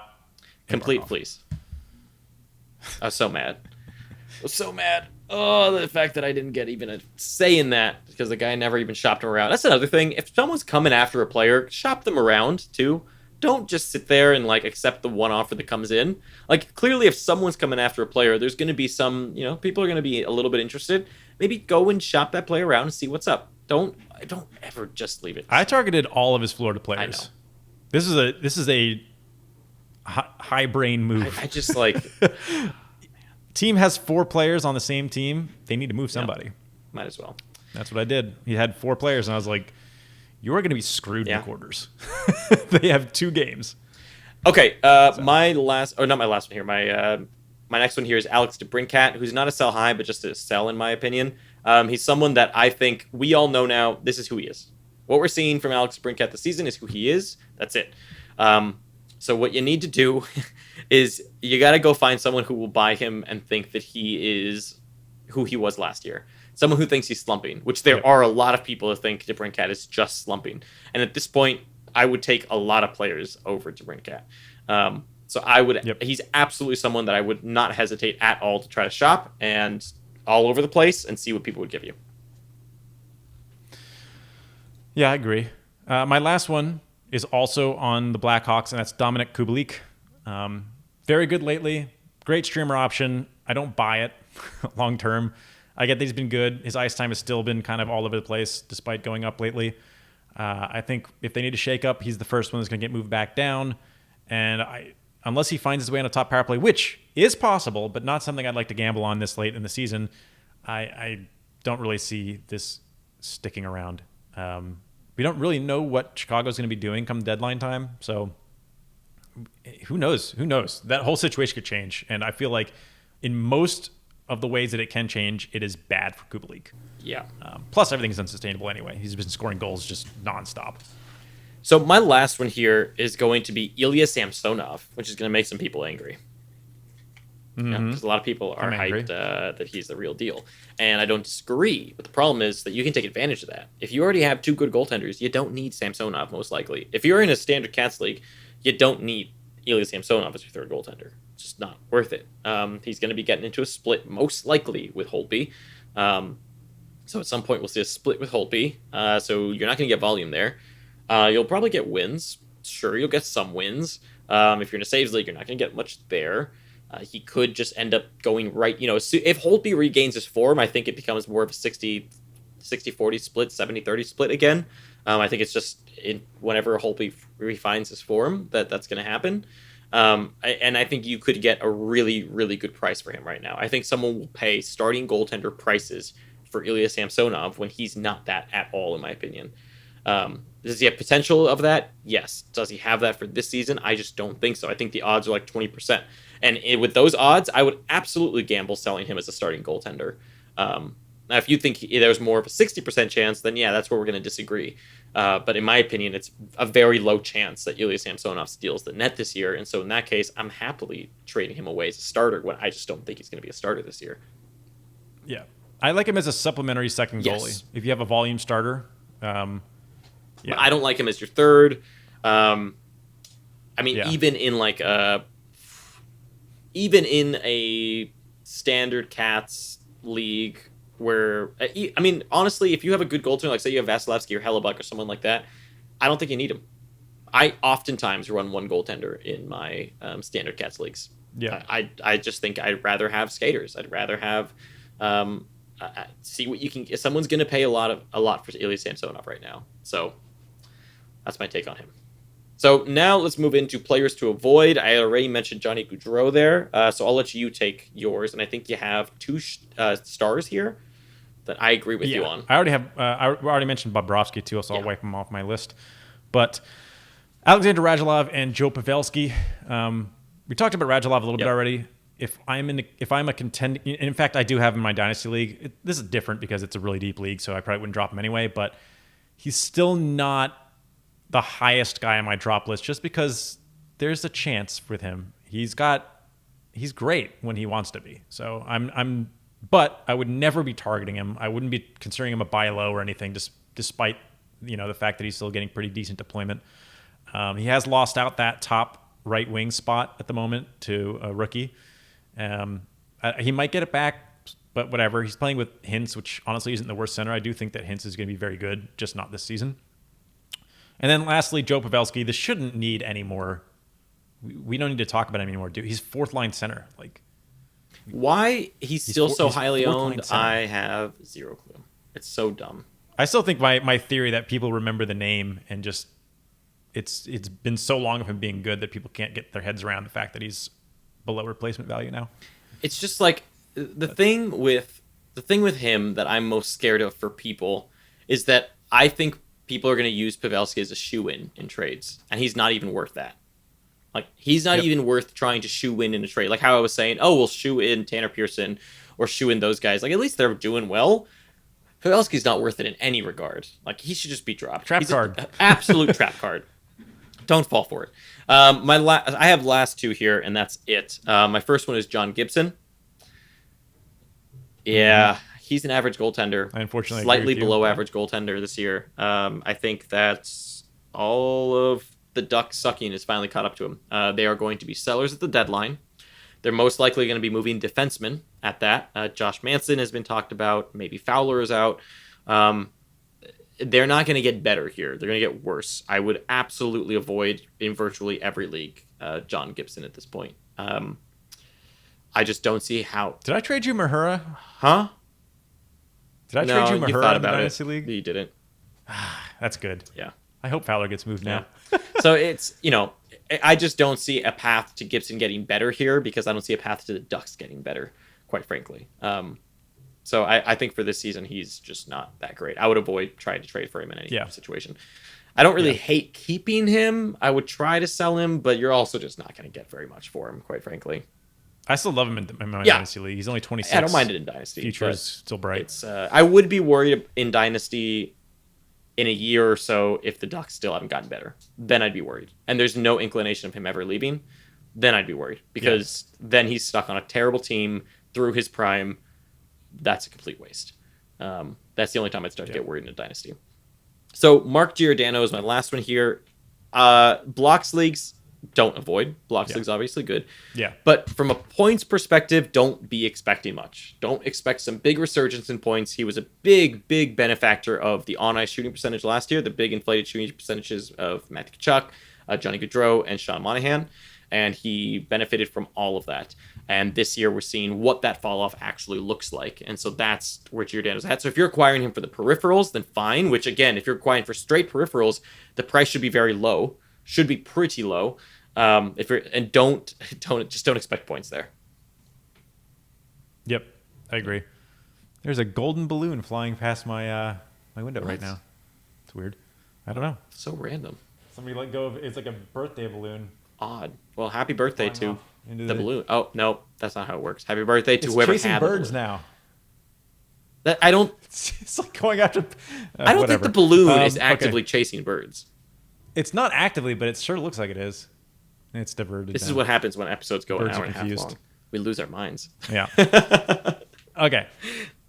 [SPEAKER 1] Complete
[SPEAKER 2] Barkov.
[SPEAKER 1] fleece. I was so mad. Oh, the fact that I didn't get even a say in that because the guy never even shopped him around. That's another thing. If someone's coming after a player, shop them around too. Don't just sit there and like accept the one offer that comes in. Like clearly, if someone's coming after a player, there's going to be some, people are going to be a little bit interested. Maybe go and shop that player around and see what's up. Don't ever just leave it.
[SPEAKER 2] I targeted all of his Florida players.
[SPEAKER 1] I know.
[SPEAKER 2] This is a high brain move.
[SPEAKER 1] I just like.
[SPEAKER 2] Team has 4 players on the same team. They need to move somebody.
[SPEAKER 1] Might as well.
[SPEAKER 2] That's what I did. He had 4 players, and I was like, you are going to be screwed in the quarters. They have 2 games.
[SPEAKER 1] Okay, my last... Oh, not my last one here. My next one here is Alex DeBrincat, who's not a sell high, but just a sell, in my opinion. He's someone that I think we all know now. This is who he is. What we're seeing from Alex DeBrincat this season is who he is. That's it. So what you need to do is you got to go find someone who will buy him and think that he is who he was last year. Someone who thinks he's slumping, which there are a lot of people who think DeBrincat is just slumping. And at this point, I would take a lot of players over DeBrincat. So I would. He's absolutely someone that I would not hesitate at all to try to shop and all over the place and see what people would give you.
[SPEAKER 2] Yeah, I agree. My last one is also on the Blackhawks, and that's Dominic Kubalik. Very good lately. Great streamer option. I don't buy it long term. I get that he's been good. His ice time has still been kind of all over the place despite going up lately. I think if they need to shake up, he's the first one that's going to get moved back down. And unless he finds his way on a top power play, which is possible, but not something I'd like to gamble on this late in the season, I don't really see this sticking around. We don't really know what Chicago's going to be doing come deadline time. So who knows? Who knows? That whole situation could change. And I feel like in most of the ways that it can change, it is bad for Kubalik.
[SPEAKER 1] Yeah.
[SPEAKER 2] Plus, everything's unsustainable anyway. He's been scoring goals just nonstop.
[SPEAKER 1] So my last one here is going to be Ilya Samsonov, which is going to make some people angry. Because a lot of people are hyped that he's the real deal. And I don't disagree. But the problem is that you can take advantage of that. If you already have 2 good goaltenders, you don't need Samsonov, most likely. If you're in a standard Cats league, you don't need Ilya Samsonov as your 3rd goaltender. It's just not worth it. He's going to be getting into a split, most likely, with Holtby. So at some point, we'll see a split with Holtby. So you're not going to get volume there. You'll probably get wins. Sure, you'll get some wins. If you're in a saves league, you're not going to get much there. He could just end up going right. If Holtby regains his form, I think it becomes more of a 60-40 split, 70-30 split again. I think it's just whenever Holtby refines his form that's going to happen. And I think you could get a really, really good price for him right now. I think someone will pay starting goaltender prices for Ilya Samsonov when he's not that at all, in my opinion. Does he have potential of that? Yes. Does he have that for this season? I just don't think so. I think the odds are like 20%. And with those odds, I would absolutely gamble selling him as a starting goaltender. Now, if you think there's more of a 60% chance, then yeah, that's where we're going to disagree. But in my opinion, it's a very low chance that Ilya Samsonov steals the net this year. And so in that case, I'm happily trading him away as a starter when I just don't think he's going to be a starter this year.
[SPEAKER 2] Yeah. I like him as a supplementary second goalie.
[SPEAKER 1] Yes.
[SPEAKER 2] If you have a volume starter. Yeah.
[SPEAKER 1] I don't like him as your third. Even in a standard Cats league where, honestly, if you have a good goaltender, like say you have Vasilevsky or Hellebuck or someone like that, I don't think you need him. I oftentimes run one goaltender in my standard Cats leagues.
[SPEAKER 2] Yeah.
[SPEAKER 1] I just think I'd rather have skaters. I'd rather have see what you can. Someone's going to pay a lot for Ilya Samsonov right now. So that's my take on him. So now let's move into players to avoid. I already mentioned Johnny Gaudreau there, so I'll let you take yours. And I think you have two stars here that I agree with you on.
[SPEAKER 2] I already have. I already mentioned Bobrovsky too, so I'll wipe him off my list. But Alexander Radulov and Joe Pavelski. We talked about Radulov a little bit already. If I'm a contending, in fact, I do have him in my dynasty league. This is different because it's a really deep league, so I probably wouldn't drop him anyway. But he's still not the highest guy on my drop list, just because there's a chance with him. He's great when he wants to be. So but I would never be targeting him. I wouldn't be considering him a buy low or anything, despite the fact that he's still getting pretty decent deployment. He has lost out that top right wing spot at the moment to a rookie. He might get it back, but whatever. He's playing with Hintz, which honestly isn't the worst center. I do think that Hintz is going to be very good, just not this season. And then lastly, Joe Pavelski. This shouldn't need any more. We don't need to talk about him anymore, dude. He's fourth line center.
[SPEAKER 1] Why he's still so highly owned, I have zero clue. It's so dumb.
[SPEAKER 2] I still think my theory that people remember the name and just it's been so long of him being good that people can't get their heads around the fact that he's below replacement value now.
[SPEAKER 1] It's just like the thing with him that I'm most scared of for people is that I think people are going to use Pavelski as a shoe-in in trades, and he's not even worth that. Like, he's not even worth trying to shoe-in a trade. Like how I was saying, we'll shoe-in Tanner Pearson or shoe-in those guys. Like, at least they're doing well. Pavelski's not worth it in any regard. Like, he should just be dropped.
[SPEAKER 2] Trap card.
[SPEAKER 1] Absolute trap card. Don't fall for it. I have last two here, and that's it. My first one is John Gibson. Yeah, he's an average goaltender.
[SPEAKER 2] I unfortunately
[SPEAKER 1] slightly below average goaltender this year. I think that's all of the Ducks sucking is finally caught up to him. They are going to be sellers at the deadline. They're most likely going to be moving defensemen at that. Josh Manson has been talked about. Maybe Fowler is out. They're not going to get better here. They're going to get worse. I would absolutely avoid in virtually every league John Gibson at this point. I just don't see how.
[SPEAKER 2] Did I trade you Mahura?
[SPEAKER 1] Huh?
[SPEAKER 2] Did I trade you Mahura
[SPEAKER 1] you thought
[SPEAKER 2] in the
[SPEAKER 1] about
[SPEAKER 2] Dynasty
[SPEAKER 1] it.
[SPEAKER 2] League?
[SPEAKER 1] You didn't.
[SPEAKER 2] That's good.
[SPEAKER 1] Yeah.
[SPEAKER 2] I hope Fowler gets moved now.
[SPEAKER 1] So it's, I just don't see a path to Gibson getting better here because I don't see a path to the Ducks getting better, quite frankly. So I think for this season, he's just not that great. I would avoid trying to trade for him in any situation. I don't really hate keeping him. I would try to sell him, but you're also just not going to get very much for him, quite frankly.
[SPEAKER 2] I still love him in my Dynasty League. He's only 26.
[SPEAKER 1] I don't mind it in Dynasty.
[SPEAKER 2] Future is still bright.
[SPEAKER 1] It's, I would be worried in Dynasty in a year or so if the Ducks still haven't gotten better. Then I'd be worried. And there's no inclination of him ever leaving. Then I'd be worried because then he's stuck on a terrible team through his prime. That's a complete waste. That's the only time I'd start to get worried in a Dynasty. So Mark Giordano is my last one here. Blocks leagues, don't avoid. Blocks leagues obviously good.
[SPEAKER 2] Yeah.
[SPEAKER 1] But from a points perspective, don't be expecting much. Don't expect some big resurgence in points. He was a big, big benefactor of the on-ice shooting percentage last year, the big inflated shooting percentages of Matthew Tkachuk, Johnny Gaudreau, and Sean Monahan. and he benefited from all of that. And this year we're seeing what that fall off actually looks like. And so that's where Giordano's at. So if you're acquiring him for the peripherals, then fine, which again, if you're acquiring for straight peripherals, the price should be very low, should be pretty low. If you're, and don't expect points there.
[SPEAKER 2] Yep, I agree. There's a golden balloon flying past my my window right now. It's weird. I don't know.
[SPEAKER 1] So random.
[SPEAKER 2] Somebody let go of it's like a birthday balloon.
[SPEAKER 1] Odd. Well, happy birthday to
[SPEAKER 2] into
[SPEAKER 1] the balloon. Oh no, that's not how it works. Happy birthday to whoever
[SPEAKER 2] chasing
[SPEAKER 1] had
[SPEAKER 2] birds
[SPEAKER 1] the
[SPEAKER 2] now.
[SPEAKER 1] That I don't.
[SPEAKER 2] It's like going after.
[SPEAKER 1] I don't
[SPEAKER 2] whatever.
[SPEAKER 1] think the balloon is
[SPEAKER 2] Okay.
[SPEAKER 1] actively chasing birds.
[SPEAKER 2] It's not actively, but it sure looks like it is. It's diverted.
[SPEAKER 1] This is
[SPEAKER 2] now.
[SPEAKER 1] what happens when episodes go
[SPEAKER 2] Birds
[SPEAKER 1] an
[SPEAKER 2] are
[SPEAKER 1] hour and a half
[SPEAKER 2] confused.
[SPEAKER 1] long. We lose our minds.
[SPEAKER 2] Yeah. Okay.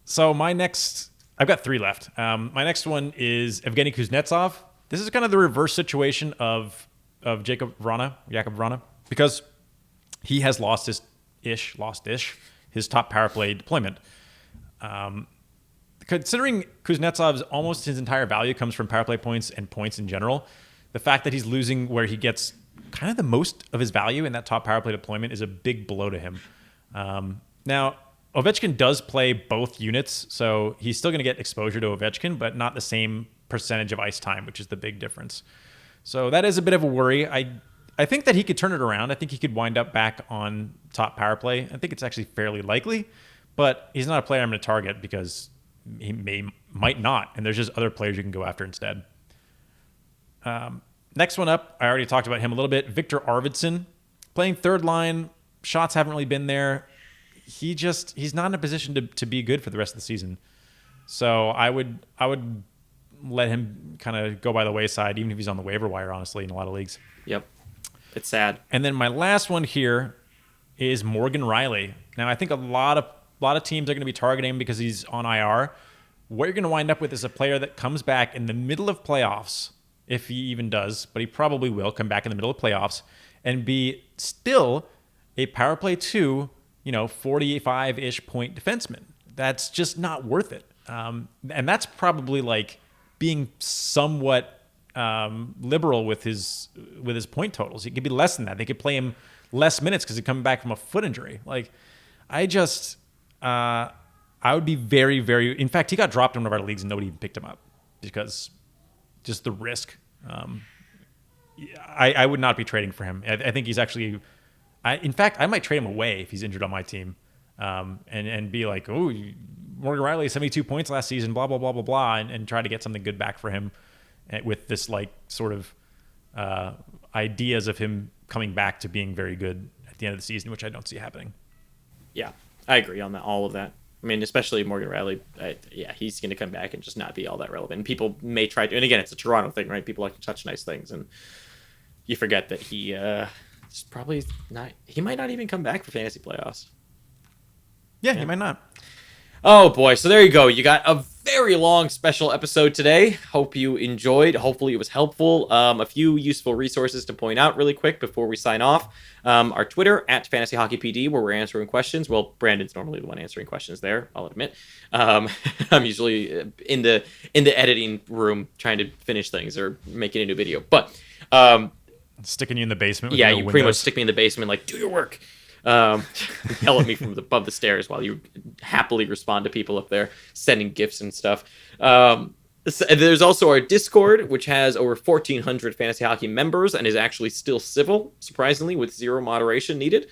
[SPEAKER 2] So my next, I've got 3 left. My next one is Evgeny Kuznetsov. This is kind of the reverse situation of Jakub Vrana, because he has lost his top power play deployment. Considering Kuznetsov's almost his entire value comes from power play points and points in general, the fact that he's losing where he gets kind of the most of his value in that top power play deployment is a big blow to him. Now, Ovechkin does play both units, so he's still going to get exposure to Ovechkin, but not the same percentage of ice time, which is the big difference. So that is a bit of a worry. I think that he could turn it around. I think he could wind up back on top power play. I think it's actually fairly likely, but he's not a player I'm going to target because he might not, and there's just other players you can go after instead. Next one up, I already talked about him a little bit. Victor Arvidsson, playing third line. Shots haven't really been there. He's not in a position to be good for the rest of the season. So I would let him kind of go by the wayside, even if he's on the waiver wire, honestly, in a lot of leagues.
[SPEAKER 1] Yep. It's sad.
[SPEAKER 2] And then my last one here is Morgan Riley. Now, I think a lot of teams are going to be targeting him because he's on IR. What you're going to wind up with is a player that comes back in the middle of playoffs, if he even does, but he probably will come back in the middle of playoffs and be still a power play 2, 45-ish point defenseman. That's just not worth it. And that's probably like being somewhat liberal with his point totals. It could be less than that. They could play him less minutes because he's coming back from a foot injury. Like, I would be very, very. In fact, he got dropped in one of our leagues and nobody even picked him up because just the risk. I would not be trading for him. I think he's actually. In fact, I might trade him away if he's injured on my team, and be like, oh, Morgan Riley, 72 points last season, blah blah blah blah blah, and try to get something good back for him, with this like sort of ideas of him coming back to being very good at the end of the season, which I don't see happening.
[SPEAKER 1] Yeah, I agree on that. All of that. I mean, especially Morgan Riley. He's going to come back and just not be all that relevant. And people may try to, and again, it's a Toronto thing, right? People like to touch nice things, and you forget that he's probably not. He might not even come back for fantasy playoffs.
[SPEAKER 2] Yeah, he might not.
[SPEAKER 1] Oh boy, so there you go. You got a very long special episode today. Hope you enjoyed. Hopefully it was helpful. A few useful resources to point out really quick before we sign off. Our Twitter @FantasyHockeyPD, where we're answering questions. Well, Brandon's normally the one answering questions there, I'll admit. I'm usually in the editing room trying to finish things or making a new video. But
[SPEAKER 2] sticking you in the basement with
[SPEAKER 1] yeah,
[SPEAKER 2] no
[SPEAKER 1] you
[SPEAKER 2] windows.
[SPEAKER 1] pretty much stick me in the basement like, do your work. Yell at me from above the stairs while you happily respond to people up there sending gifts and stuff. There's also our Discord, which has over 1,400 fantasy hockey members and is actually still civil, surprisingly, with zero moderation needed.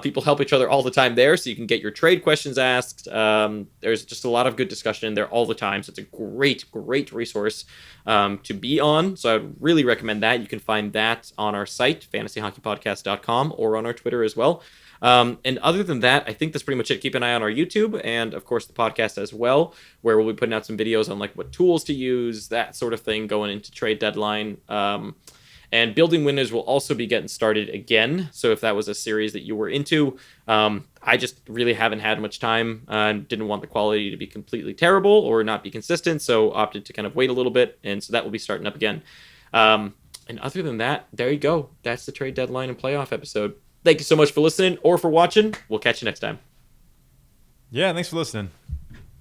[SPEAKER 1] People help each other all the time there, so you can get your trade questions asked. There's just a lot of good discussion in there all the time, so it's a great resource to be on. So I'd really recommend that. You can find that on our site, fantasyhockeypodcast.com, or on our Twitter as well. And other than that, I think that's pretty much it. Keep an eye on our YouTube and, of course, the podcast as well, where we'll be putting out some videos on like what tools to use, that sort of thing, going into trade deadline. And Building Winners will also be getting started again. So if that was a series that you were into, I just really haven't had much time and didn't want the quality to be completely terrible or not be consistent. So opted to kind of wait a little bit. And so that will be starting up again. And other than that, there you go. That's the trade deadline and playoff episode. Thank you so much for listening or for watching. We'll catch you next time.
[SPEAKER 2] Yeah, thanks for listening.